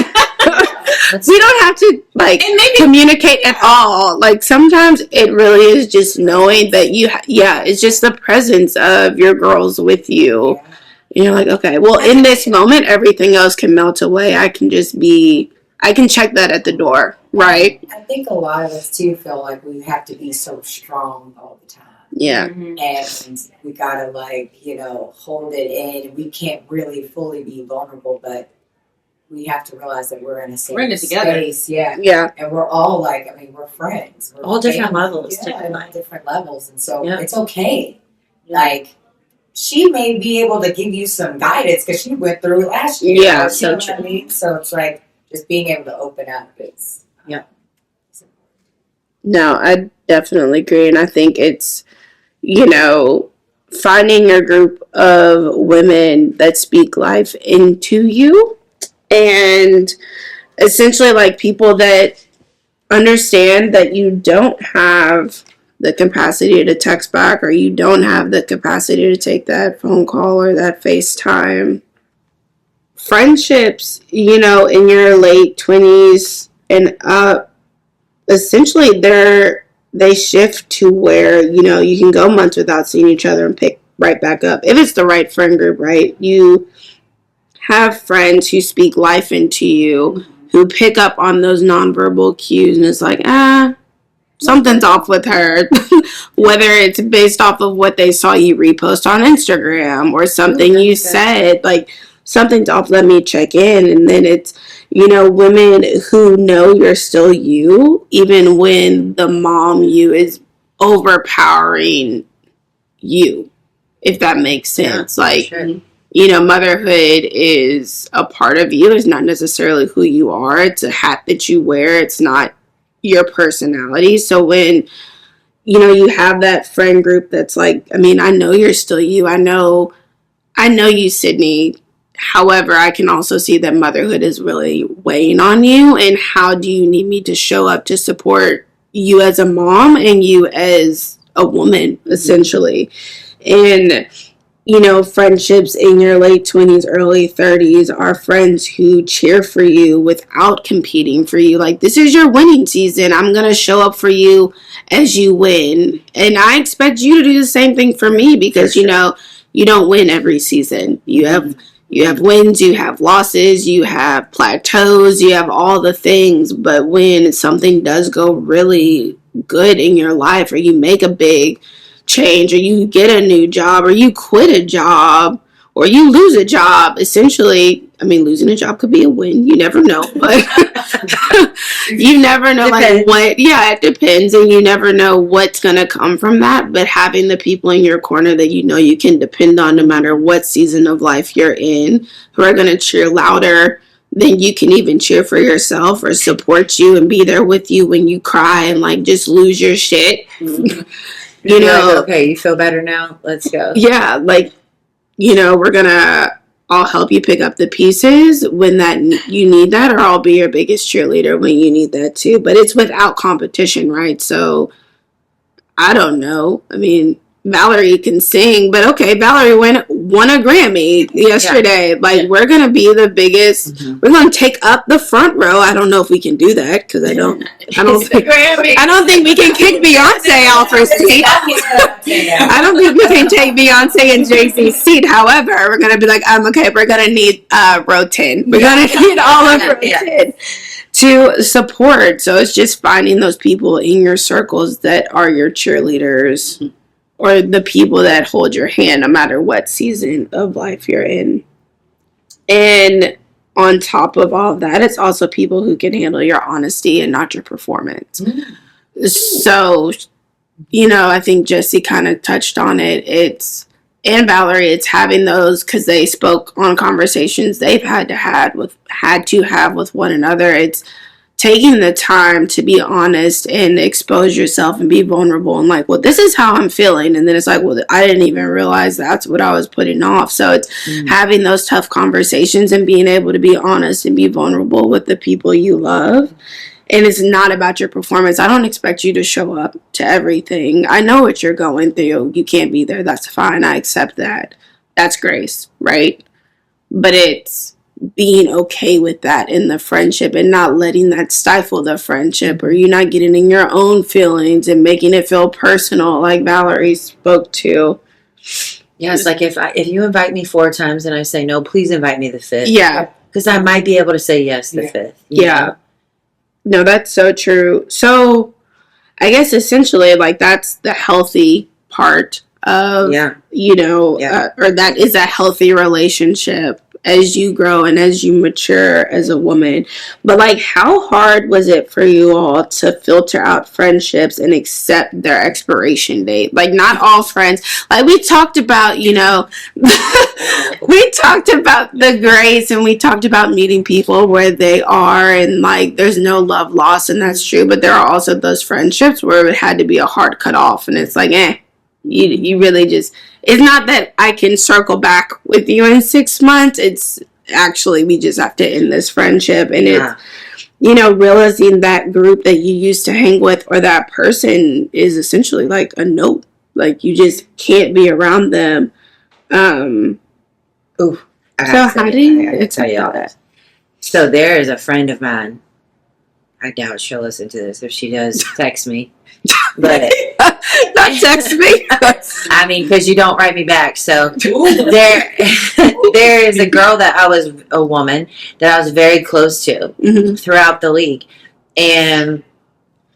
we don't have to like communicate at all. Like sometimes it really is just knowing that it's just the presence of your girls with you. And you're like, okay, well, in this moment, everything else can melt away. I can check that at the door, right? I think a lot of us too feel like we have to be so strong all the time. Yeah. And we gotta hold it in. We can't really fully be vulnerable, but we have to realize that we're in a safe space. Yeah. And we're all we're friends. We're all different levels. Different levels. And so it's okay. Like, she may be able to give you some guidance because she went through it last year. Yeah, so true. I mean? So it's like just being able to open up is. No, I definitely agree. And I think it's, finding a group of women that speak life into you, and essentially like people that understand that you don't have the capacity to text back, or you don't have the capacity to take that phone call or that FaceTime. Friendships, in your late 20s and up, essentially they shift to where, you can go months without seeing each other and pick right back up. If it's the right friend group, right? You have friends who speak life into you, who pick up on those nonverbal cues, and it's like, something's off with her. Whether it's based off of what they saw you repost on Instagram or something you said, like, something's off, let me check in. And then it's, women who know you're still you, even when the mom you is overpowering you, if that makes sense. Motherhood is a part of you. It's not necessarily who you are. It's a hat that you wear. It's not your personality. So when, you have that friend group that's like, I know you're still you. I know you, Sydney. However, I can also see that motherhood is really weighing on you. And how do you need me to show up to support you as a mom and you as a woman, essentially? And, friendships in your late 20s, early 30s are friends who cheer for you without competing for you. Like, this is your winning season. I'm going to show up for you as you win. And I expect you to do the same thing for me because, you don't win every season. You have wins, you have losses, you have plateaus, you have all the things. But when something does go really good in your life, or you make a big change, or you get a new job, or you quit a job, or you lose a job, essentially, losing a job could be a win. You never know. But you never know, it depends. And you never know what's going to come from that. But having the people in your corner that you can depend on no matter what season of life you're in, who are going to cheer louder than you can even cheer for yourself, or support you and be there with you when you cry and just lose your shit. Okay, you feel better now? Let's go. Yeah, we're going to I'll help you pick up the pieces when you need that, or I'll be your biggest cheerleader when you need that too. But it's without competition, right? So I don't know. I mean, Valerie can sing, but okay, Valerie won a Grammy yesterday. Like, we're gonna be the biggest. Mhm. We're gonna take up the front row. I don't know if we can do that because I don't think we can kick Beyonce off her seat. I don't think we can take Beyonce and Jay-Z's seat. However, we're gonna be like, okay, we're gonna need row 10. We're gonna need all of row 10 to support. So it's just finding those people in your circles that are your cheerleaders or the people that hold your hand no matter what season of life you're in. And on top of all of that, it's also people who can handle your honesty and not your performance. So, I think Jesse kind of touched on it. And Valerie, it's having those, because they spoke on conversations they've had to have with one another. It's taking the time to be honest and expose yourself and be vulnerable and like, well, this is how I'm feeling. And then it's like, well, I didn't even realize that's what I was putting off. So it's having those tough conversations and being able to be honest and be vulnerable with the people you love. And it's not about your performance. I don't expect you to show up to everything. I know what you're going through. You can't be there. That's fine. I accept that. That's grace, right? But it's being okay with that in the friendship and not letting that stifle the friendship, or you not getting in your own feelings and making it feel personal, like Valerie spoke to. Yeah, it's like if you invite me 4 times and I say no, please invite me the 5th. Yeah. Because I might be able to say yes the 5th. Yeah. No, that's so true. So I guess essentially, like, that's the healthy part of, or that is a healthy relationship as you grow and as you mature as a woman. But like, how hard was it for you all to filter out friendships and accept their expiration date? Like, not all friends, like we talked about, we talked about the grace and we talked about meeting people where they are and like there's no love lost, and that's true. But there are also those friendships where it had to be a hard cut off, and it's like, you really just, it's not that I can circle back with you in 6 months. It's actually, we just have to end this friendship. And it's, realizing that group that you used to hang with or that person is essentially like a note. Like, you just can't be around them. So how do you tell you all that? So there is a friend of mine. I doubt she'll listen to this. If she does, text me. But not text me. I mean, because you don't write me back. So there is a girl a woman that I was very close to throughout the league. And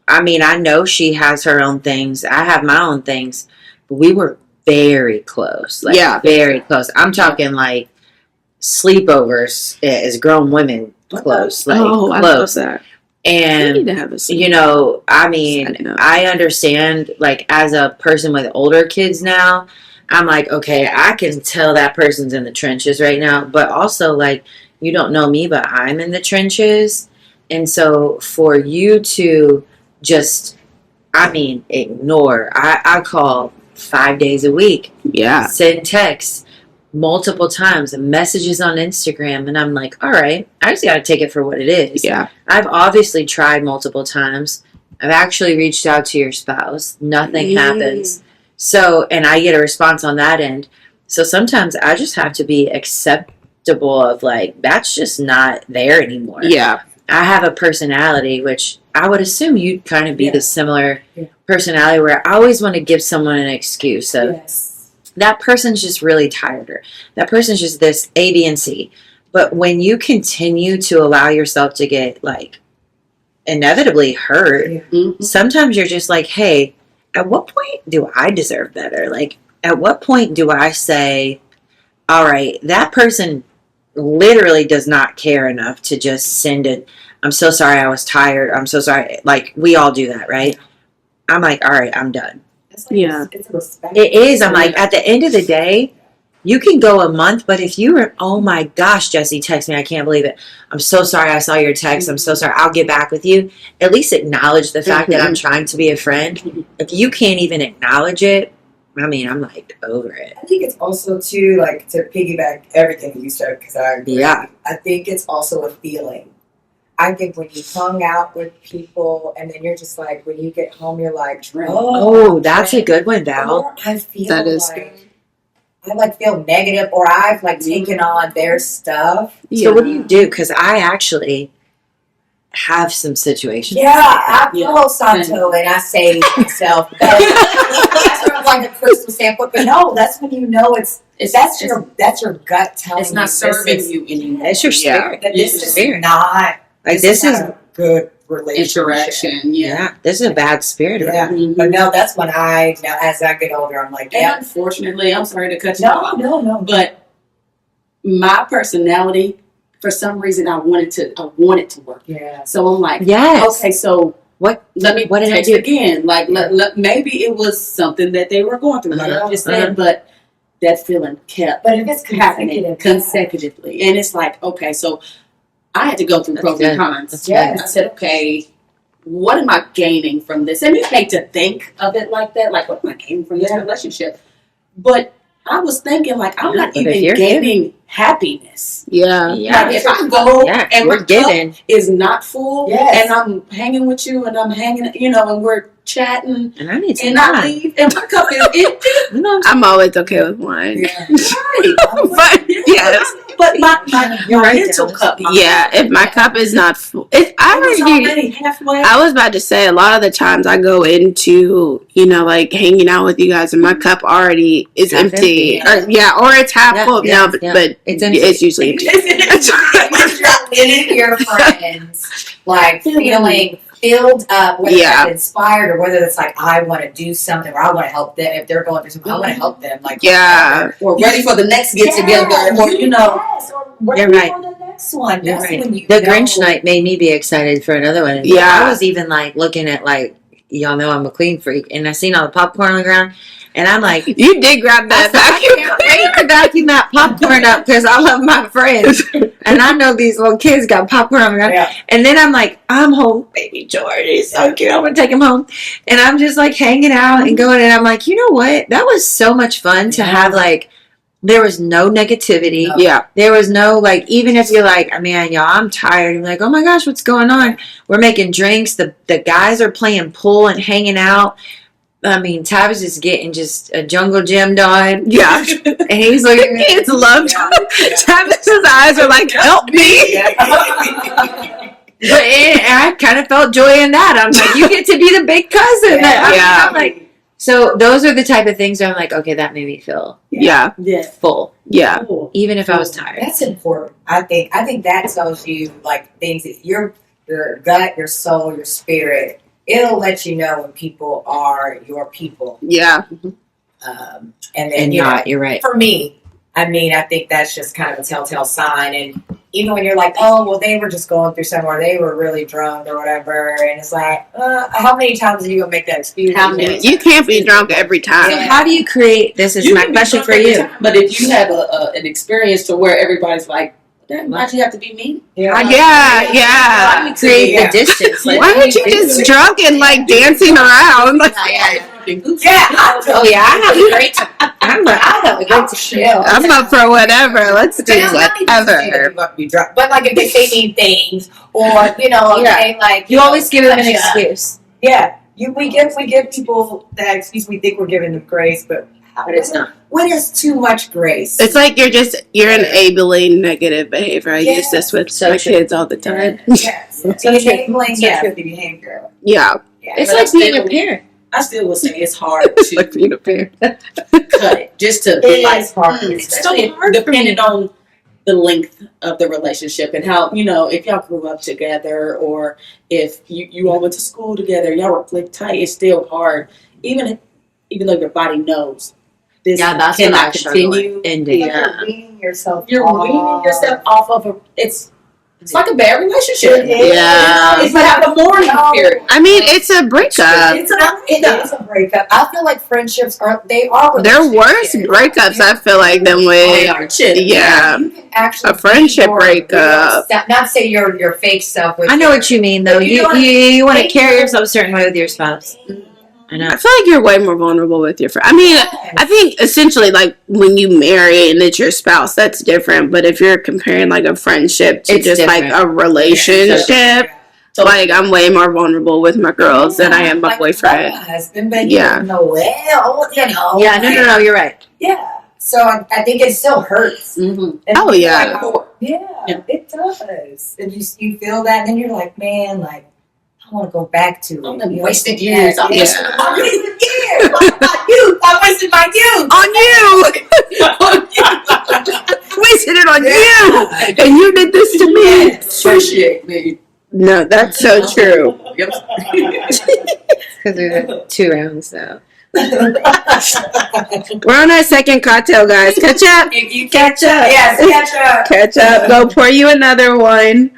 I mean, I know she has her own things. I have my own things. But we were very close. Like, very close. I'm talking like sleepovers as grown women close. Like, close. I love that. And, I mean, I understand, like, as a person with older kids now, I'm like, okay, I can tell that person's in the trenches right now. But also, like, you don't know me, but I'm in the trenches. And so for you to just, ignore. I call 5 days a week. Yeah. Send texts multiple times and messages on Instagram, and I'm like, all right, I just got to take it for what it is. Yeah. I've obviously tried multiple times. I've actually reached out to your spouse. Nothing happens. So, and I get a response on that end. So sometimes I just have to be acceptable of like, that's just not there anymore. Yeah. I have a personality, which I would assume you'd kind of be the similar personality, where I always want to give someone an excuse of, that person's just really tired, or that person's just this A, B, and C. But when you continue to allow yourself to get, like, inevitably hurt, sometimes you're just like, hey, at what point do I deserve better? Like, at what point do I say, all right, that person literally does not care enough to just send it, I'm so sorry I was tired, I'm so sorry. Like, we all do that, right? I'm like, all right, I'm done. It's respect. It is. I'm like, at the end of the day, you can go a month, but if you were, oh my gosh, Jesse, text me, I can't believe it. I'm so sorry I saw your text. I'm so sorry. I'll get back with you. At least acknowledge the fact that I'm trying to be a friend. If you can't even acknowledge it, I mean, I'm like over it. I think it's also too, like, to piggyback everything you said, because I agree. Yeah. I think it's also a feeling. I think when you hung out with people and then you're just like, when you get home, you're like, Oh, that's a good one, Val. or I feel That is like I like feel negative, or I've like taken on their stuff. So what do you do? Because I actually have some situations. Yeah, I follow Santo and I say to myself, that's sort of like a crystal standpoint. But no, that's when you know that's your gut telling It's not serving you anymore. It's your spirit. that It's this your is spirit. not Like this is not a good relationship. Interaction, yeah. this is a bad spirit. Yeah, Mhm. but no, that's when now as I get older, I'm like, And yeah, unfortunately, I'm sorry to cut you off, no. but my personality, for some reason, I want it to work. Yeah. So I'm like, Yes. okay, so What let me what did I text do? again. Like, maybe it was something that they were going through, like I just said, but that feeling kept But if it's happening consecutively. And it's like, okay, so I had to go through That's pros good. and cons. That's Yes. I said, okay, what am I gaining from this? And you hate to think of it like that, like, what am I gaining from this relationship? But I was thinking, like, I'm not But if even you're gaining happiness. Yeah. Like, if I go and we're my cup given. is not full, Yes. and I'm hanging with you, and I'm hanging, and we're chatting, And I need some and I wine. leave, and my cup is empty. You know, I'm always okay with wine. Yeah. Right. But yes. But my You're right, mental Dallas. cup. Yeah, if my cup is not full, I was already halfway. I was about to say, a lot of the times I go into, like hanging out with you guys and my cup already is Half empty. empty. Or it's half Yeah, full. yeah, No, yeah. but It's empty. it's usually empty. Any of your friends like feeling filled up, whether Yeah. it's inspired or whether it's like I want to do something or I want to help them if they're going through something. I want to help them. Like Yeah. Or ready for the next get together, or yes, or ready You're right. for the next one. You're That's right. when you The know. Grinch night made me be excited for another one. Yeah. I was even like looking at y'all know I'm a clean freak, and I seen all the popcorn on the ground, and I'm like, You did grab that I vacuum. can't wait to vacuum that popcorn up because I love my friends, and I know these little kids got popcorn on the ground. Yeah. And then I'm like, I'm home, baby George. He's so cute. I'm gonna take him home, and I'm just like hanging out and going, and I'm like, you know what? That was so much fun to have. Like, there was no negativity. No. Yeah. There was no, like, even if you're like, man, y'all, I'm tired. You're like, oh my gosh, what's going on? We're making drinks. The guys are playing pool and hanging out. I mean, Tavis is getting just a jungle gym done. Yeah. And he's looking at Kids love Travis's eyes are like, help me. But I kind of felt joy in that. I'm like, you get to be the big cousin. Yeah. I'm like, so those are the type of things where I'm like, okay, that made me feel Yeah. full, Yeah. even if I was tired. That's important. I think that tells you like things that your gut, your soul, your spirit. It'll let you know when people are your people. Yeah. And then And you're right. For me, I mean, I think that's just kind of a telltale sign. And even when you're like, oh, well, they were just going through somewhere, they were really drunk or whatever, and it's like, how many times are you gonna make that excuse? How many? You can't be drunk every So time. how do you create, this is my can be question drunk for every you. time, but if you have an experience to where everybody's like, why'd you have to be me? Yeah. How do you create Yeah. the distance? Like, Why aren't you just drunk and like dancing around? Like, Oh yeah, I have a great time. I have a great time. I'm up for whatever. Let's do But whatever. But like if they say mean things, or they like You always give them an cut ya. excuse. Yeah, we give people that excuse. We think we're giving them grace, but But it's not. What is too much grace? It's like you're enabling negative behavior. I use Yes. this with So my true. kids all the time. yes, So enabling yeah. the behavior. Yeah. Yeah. It's But like I being still- a parent. I still will say it's hard to Like being a parent. cut it, just to It like, is hard. especially depending on the length of the relationship and how, if y'all grew up together or if you all went to school together, y'all were click tight, it's still hard. Even though your body knows this Yeah, that's what I cannot struggle with. continue. Indeed. You're weaning yourself. You're off. weaning yourself off of it's like a bad relationship. It is. Yeah. It's like a mourning period. I mean, it's a breakup. It is a breakup. I feel like friendships are They're worse relationships. breakups, I feel like, than with. Yeah. You can actually A friendship be your breakup. real self- Not say your fake self. With I know what you mean, though. You You know what- you want to Thank carry you. yourself a certain way with your spouse. I know. I feel like you're way more vulnerable with your friend. I mean, I think essentially, like, when you marry and it's your spouse, that's different. But if you're comparing, like, a friendship to It's just, different. like, a relationship, like, I'm way more vulnerable with my girls than I am my boyfriend. My husband, but Yeah. Noel, you know. Yeah, no, you're right. Yeah. So I think it still hurts. Mm-hmm. And Oh, yeah. Yeah, it does. And you feel that, and then you're like, man, like, I want to go back to it. I'm wasted years. I'm Yeah. wasting my years. My youth. I'm wasting my youth. On you! Wasted it on you! And you did this to me! Appreciate me. No, that's so true. Yep. Because we're 2 rounds now. We're on our second cocktail, guys. Catch up! If you Catch up! Yes, catch up. Catch up. Go pour you another one.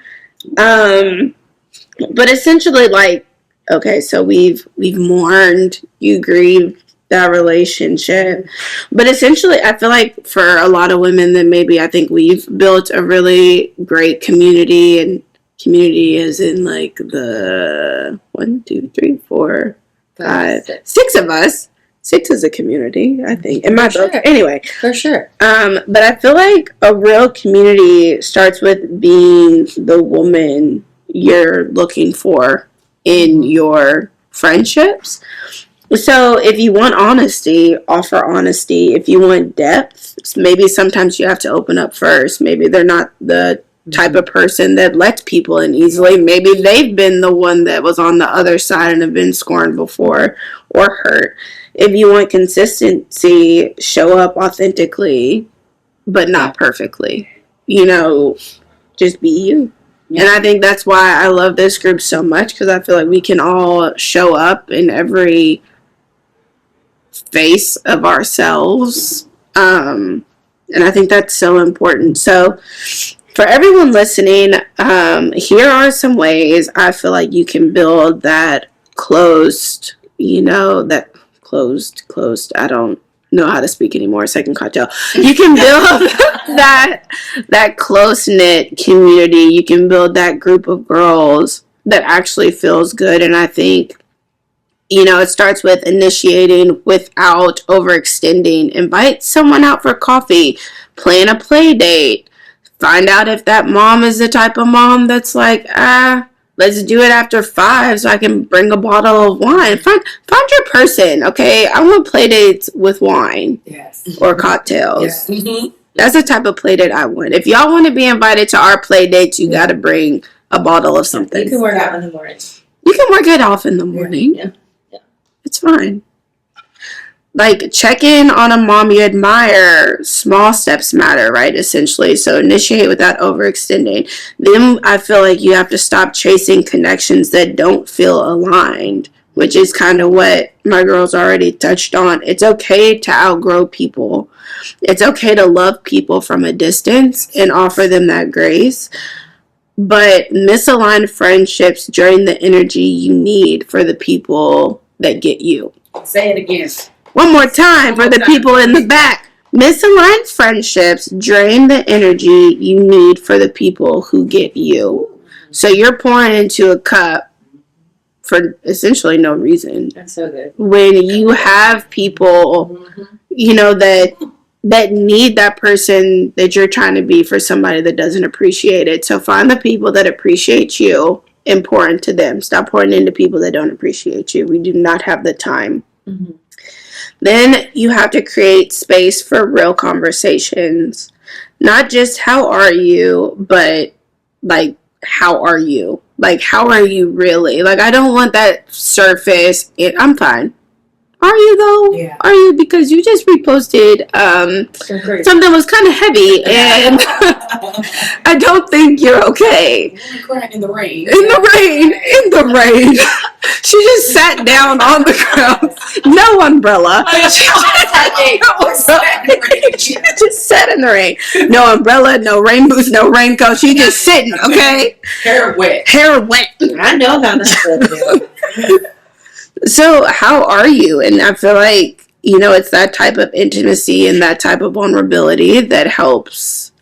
But essentially, like, okay, so we've mourned, you grieved that relationship, but essentially, I feel like for a lot of women, that maybe I think we've built a really great community, and community is in like the 1, 2, 3, 4, 5, 6 of us. 6 is a community, I think, in my book. Sure. Anyway, For sure. but I feel like a real community starts with being the woman you're looking for in your friendships. So if you want honesty, offer honesty. If you want depth, maybe sometimes you have to open up first. Maybe they're not the type of person that lets people in easily. Maybe they've been the one that was on the other side and have been scorned before or hurt. If you want consistency, show up authentically, but not perfectly. You know, just be you. Yeah. And I think that's why I love this group so much, because I feel like we can all show up in every face of ourselves. And I think that's so important. So for everyone listening, here are some ways I feel like you can build that closed, I don't know how to speak anymore. Second cocktail. You can build that close-knit community. You can build that group of girls that actually feels good. And I think, it starts with initiating without overextending. Invite someone out for coffee. Plan a play date. Find out if that mom is the type of mom that's like, let's do it after 5 so I can bring a bottle of wine. Find your person, okay? I want play dates with wine. Yes. Or cocktails. Yes. Mm-hmm. That's the type of play date I want. If y'all want to be invited to our play dates, you got to bring a bottle of something. You can work out in the morning. You can work it off in the morning. Yeah. It's fine. Like, check in on a mom you admire. Small steps matter, right? Essentially. So initiate without overextending. Then I feel like you have to stop chasing connections that don't feel aligned, which is kind of what my girls already touched on. It's okay to outgrow people. It's okay to love people from a distance and offer them that grace. But misaligned friendships drain the energy you need for the people that get you. Say it again. One more time for the people in the back. Misaligned friendships drain the energy you need for the people who get you. So you're pouring into a cup for essentially no reason. That's so good. When you have people, that need that person that you're trying to be for somebody that doesn't appreciate it. So find the people that appreciate you and pour into them. Stop pouring into people that don't appreciate you. We do not have the time. Mm-hmm. Then you have to create space for real conversations. Not just how are you, but like, how are you? Like, how are you really? Like, I don't want that surface. I'm fine. Are you though? Yeah. Are you? Because you just reposted something was kind of heavy, and I don't think you're okay. In the rain. In the rain. She just sat down on the ground. No umbrella. She just sat in the rain. No umbrella, no rain boots, no raincoat. She just sitting, okay? Hair wet. I know how that. So how are you? And I feel like, it's that type of intimacy and that type of vulnerability that helps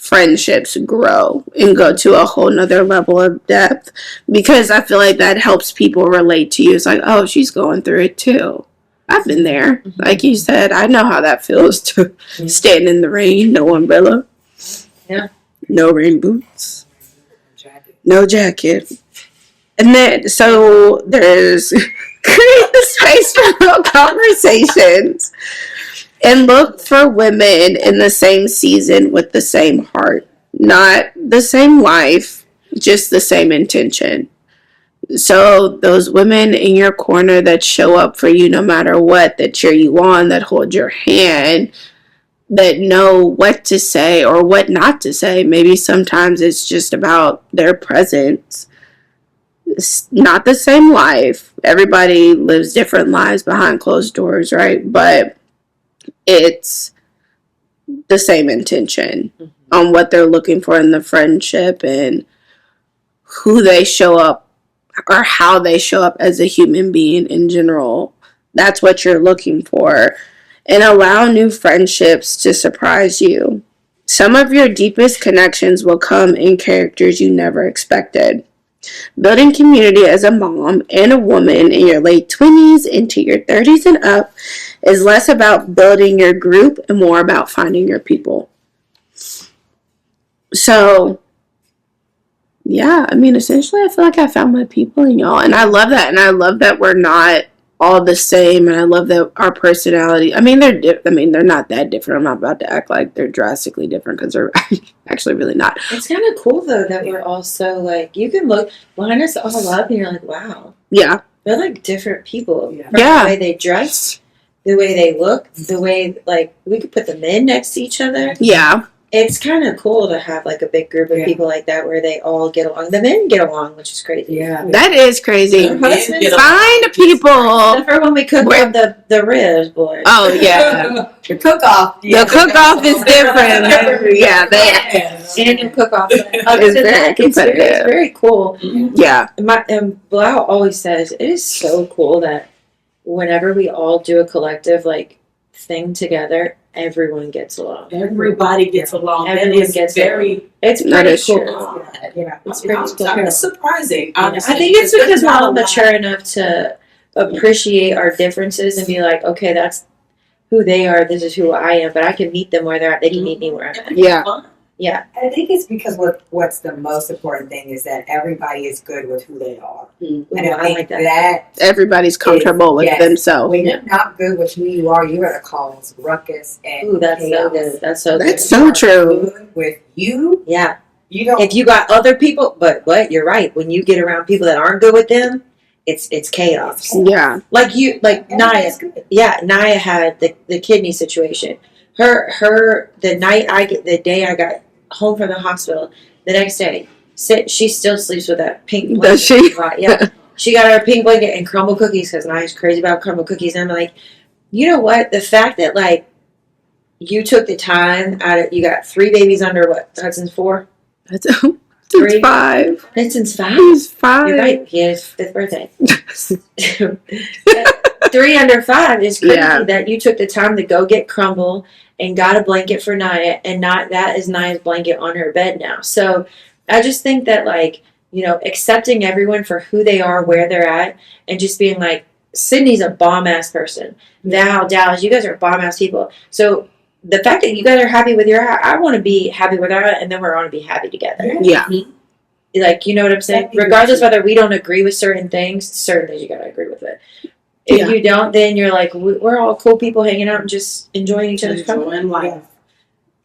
friendships grow and go to a whole nother level of depth, because I feel like that helps people relate to you. It's like, oh, she's going through it too. I've been there. Like you said, I know how that feels to stand in the rain, no umbrella. Yeah. No rain boots. No jacket. And then, so there's create the space for real conversations and look for women in the same season with the same heart. Not the same life, just the same intention. So those women in your corner that show up for you no matter what, that cheer you on, that hold your hand, that know what to say or what not to say. Maybe sometimes it's just about their presence. It's not the same life. Everybody lives different lives behind closed doors, right? But it's the same intention on what they're looking for in the friendship and who they show up or how they show up as a human being in general. That's what you're looking for. And allow new friendships to surprise you. Some of your deepest connections will come in characters you never expected. Building community as a mom and a woman in your late 20s into your 30s and up is less about building your group and more about finding your people. So, yeah, I mean, essentially, I feel like I found my people in y'all. And I love that. And I love that we're not all the same, and I love that our personality. I mean, they're not that different. I'm not about to act like they're drastically different because they're actually really not. It's kind of cool though that we're also like, you can look line us all up and you're like, wow, Yeah, they're like different people. Yeah. From Yeah. the way they dress, the way they look, the way like we could put the men next to each other. yeah, It's kind of cool to have like a big group of Yeah. people like that where they all get along. The men get along, which is crazy. Yeah. that is crazy. Their husbands Find people. Except for when we cook Where- up the ribs, boys. Oh yeah, The cook-off. the cook-off is different. Yeah, Annual cook-off. It's very competitive. It's very cool. Yeah, Blau always says it is so cool that whenever we all do a collective like thing together, everyone gets along. Everybody gets along. That Everyone is gets very. It's That pretty is cool. true. Yeah. It's pretty cool. It's surprising. I Honestly, think it's because there's we're not all a lot- mature enough to appreciate our differences and be like, okay, that's who they are. This is who I am. But I can meet them where they're at. They can meet me where I'm at. Yeah. Yeah. I think it's because what's the most important thing is that everybody is good with who they are. Mm. And Ooh, I think like that. that everybody's comfortable with Yes. themselves. when you're not good with who you are, you're gonna cause ruckus and Ooh, that's so chaos. good. That's so That's good. so You're true. good with you, Yeah. you don't. If you got other people, but you're right. When you get around people that aren't good with them, it's chaos. Yeah, Like Naya. Everybody's good. Yeah, Naya had the kidney situation. Her the day I got home from the hospital, the next day, she still sleeps with that pink blanket. Does she? Right, yeah. She got her pink blanket and crumble cookies because Naya's crazy about crumble cookies. And I'm like, you know what? The fact that like you took the time you got 3 babies under what? Hudson's 4? that's Three. it's 5. Hudson's 5. He's 5. You're right. He had his 5th birthday. 3 under 5 is crazy Yeah. that you took the time to go get crumble and got a blanket for Naya, and not that is Naya's blanket on her bed now. So I just think that like, you know, accepting everyone for who they are, where they're at, and just being like, Sydney's a bomb ass person. Val, Dallas, you guys are bomb ass people. So the fact that you guys are happy with I want to be happy with her, and then we're going to be happy together. Yeah, Like, you know what I'm saying? That'd be Regardless good. whether we don't agree with certain things you gotta agree with it. If Yeah. you don't, then you're like, we're all cool people hanging out and just enjoying each other's company. Enjoying life.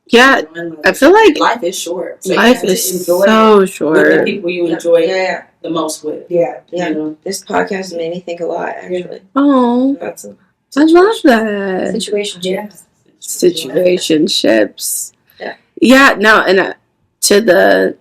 yeah. Enjoying life. I feel like Life is short. So you life have to is enjoy so it with the short. people you enjoy Yeah. the most with. Yeah. Yeah. You know? This podcast has made me think a lot, actually. Oh, About some I love that. situation. Yeah. Situationships. Yeah. Yeah, no, and to the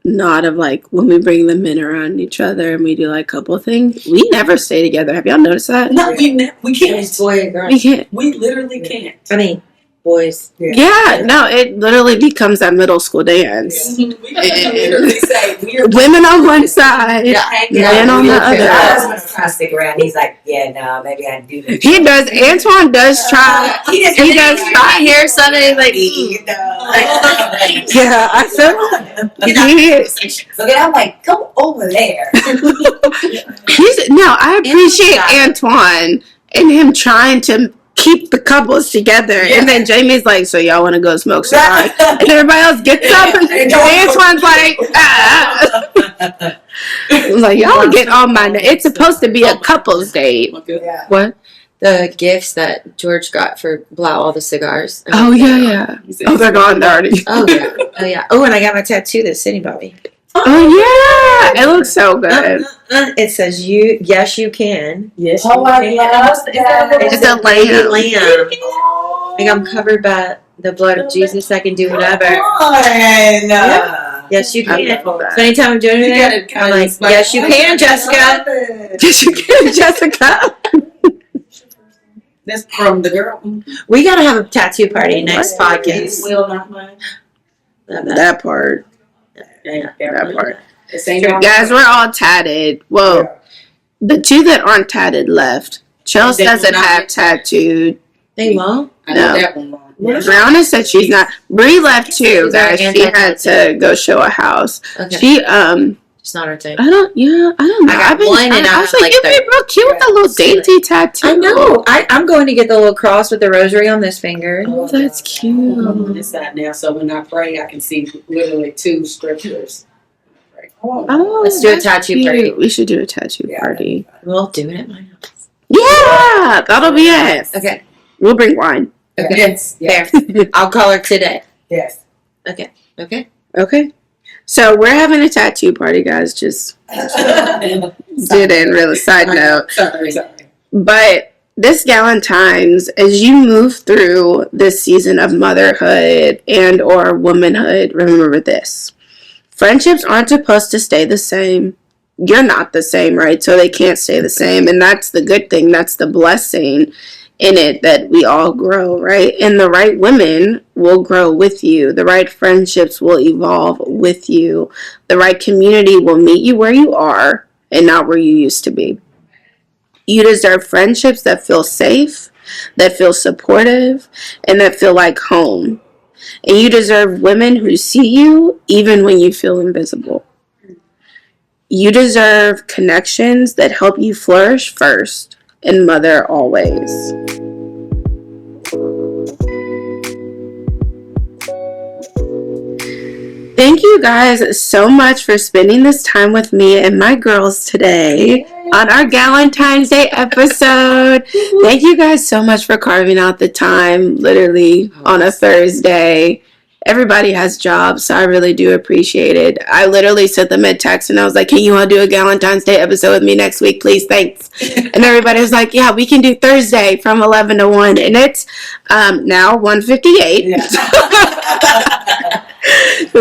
nod of like when we bring the men around each other and we do like couple things, we never stay together. Have y'all noticed that? No, we It's can't. boy and girl. We can't. We literally can't. I mean, boys. Yeah, no, it literally becomes that middle school dance. We literally say we're Women on one side, men on the My other. husband's trying to stick around. He's like, yeah, no, maybe I do this. He does. Antoine does try. He does try. Hear somebody like, Yeah, I feel So then I'm like, go over there. I appreciate Antoine and him trying to keep the couples together. Yeah. And then Jamie's like, so y'all want to go smoke cigars? And everybody else gets up and Antoine's like, ah. I'm like, y'all get on my nerves. It's supposed to be a couples date. Yeah. What? the gifts that George got for Blau, all the cigars. Oh, yeah. Oh, they're gone already. Oh, yeah. Oh, and I got my tattoo that Cindy bought me. Oh, yeah. It looks so good. It says, yes, you can. Yes. Oh, I love that. It's a lady lamb. Like, I'm covered by the blood of Jesus. I can do whatever. Yes, you can. So anytime I'm doing anything, I'm like, yes, you can, Jessica. Yes, you can, Jessica. That's from the girl. We got to have a tattoo party next podcast. Will not mind. That part. Yeah, That part. The same guy. Guys, we're all tatted. Well, the two that aren't tatted left. Chelsea doesn't have tattooed. They won't? I know No. that one wrong. Brianna said she's not. Bree left too, guys. She had to go show a house. Okay. She It's not her thing. I don't know. I got one and I was I like, like you'd the- be real cute with a little dainty tattoo. I know. I'm going to get the little cross with the rosary on this finger. Oh, that's I'm on cute. this side now, so when I pray, I can see literally two scriptures. Oh, Let's do a that's tattoo cute. party. We should do a tattoo party. We'll do it at my house. Yeah, that'll be it. Okay. We'll bring wine. Okay. Yes. Fair. I'll call her today. Yes. Okay. Okay. So we're having a tattoo party, guys. Just didn't really side note. Sorry. But this Galentines, as you move through this season of motherhood and or womanhood, remember this. Friendships aren't supposed to stay the same. You're not the same, right? So they can't stay the same. And that's the good thing. That's the blessing in it, that we all grow, right? And the right women will grow with you. The right friendships will evolve with you. The right community will meet you where you are and not where you used to be. You deserve friendships that feel safe, that feel supportive, and that feel like home. And you deserve women who see you even when you feel invisible. You deserve connections that help you flourish first and mother always. Thank you guys so much for spending this time with me and my girls today on our Galentine's Day episode. Thank you guys so much for carving out the time, literally on a Thursday. Everybody has jobs, so I really do appreciate it. I literally sent them a text and I was like, can you all do a Galentine's Day episode with me next week, please? Thanks. And everybody was like, yeah, we can do Thursday from 11 to 1. And it's now 1:58.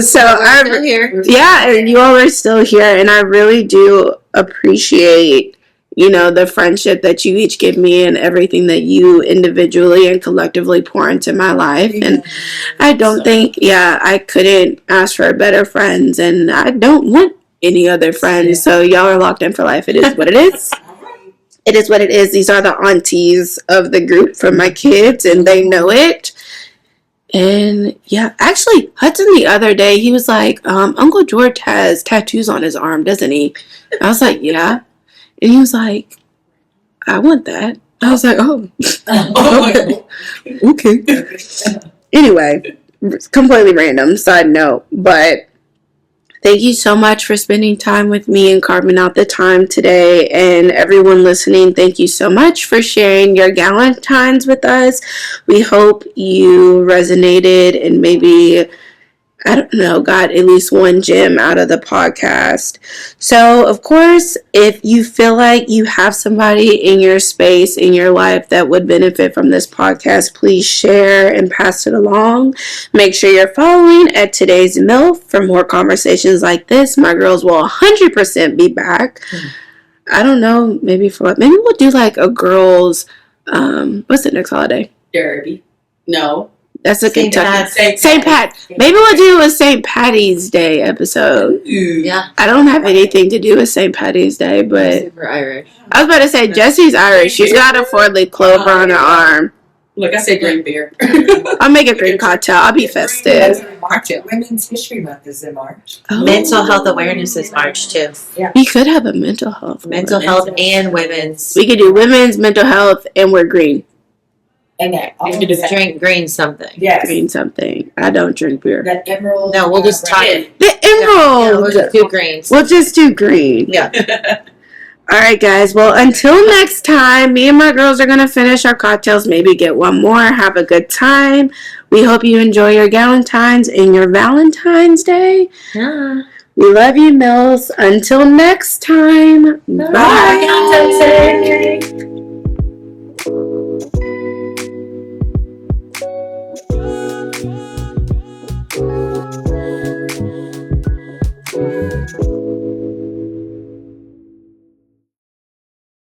So I'm still here. Yeah, and you all are still here, and I really do appreciate, the friendship that you each give me and everything that you individually and collectively pour into my life. And I don't think, I couldn't ask for better friends, and I don't want any other friends. So y'all are locked in for life. It is what it is. It is what it is. These are the aunties of the group from my kids, and they know it. And actually, Hudson the other day, he was like, Uncle George has tattoos on his arm, doesn't he? I was like, yeah. And he was like, I want that. I was like, oh, okay. Anyway, completely random side note, but thank you so much for spending time with me and carving out the time today. And everyone listening, thank you so much for sharing your Galentines with us. We hope you resonated and maybe, got at least one gem out of the podcast. So, of course, if you feel like you have somebody in your space, in your life that would benefit from this podcast, please share and pass it along. Make sure you're following at today's M.I.L.F. for more conversations like this. My girls will 100% be back. I don't know, maybe we'll do like a girls, what's the next holiday? Derby. No. That's a St. Kentucky. Pat's. St. Pat. Maybe we'll do a St. Patty's Day episode. Yeah. I don't have anything to do with St. Patty's Day, but Super Irish. I was about to say Jessie's Irish. She's got a 4-leaf clover on her arm. Look, I say green beer. I'll make a green cocktail. I'll be festive. Women's History Month is in March. Oh. Mental health awareness is March too. We could have a mental health. Mental health and women's. We could do women's mental health, and we're green. And that Drink green something. Yes. Green something. I don't drink beer. That emerald. No, we'll just talk it. The Yeah, emerald. we'll just do greens. We'll just do green. Yeah. All right, guys. Well, until next time, me and my girls are going to finish our cocktails, maybe get one more, have a good time. We hope you enjoy your Galentines and your Valentine's Day. Yeah. We love you, Mills. Until next time. Bye. Bye.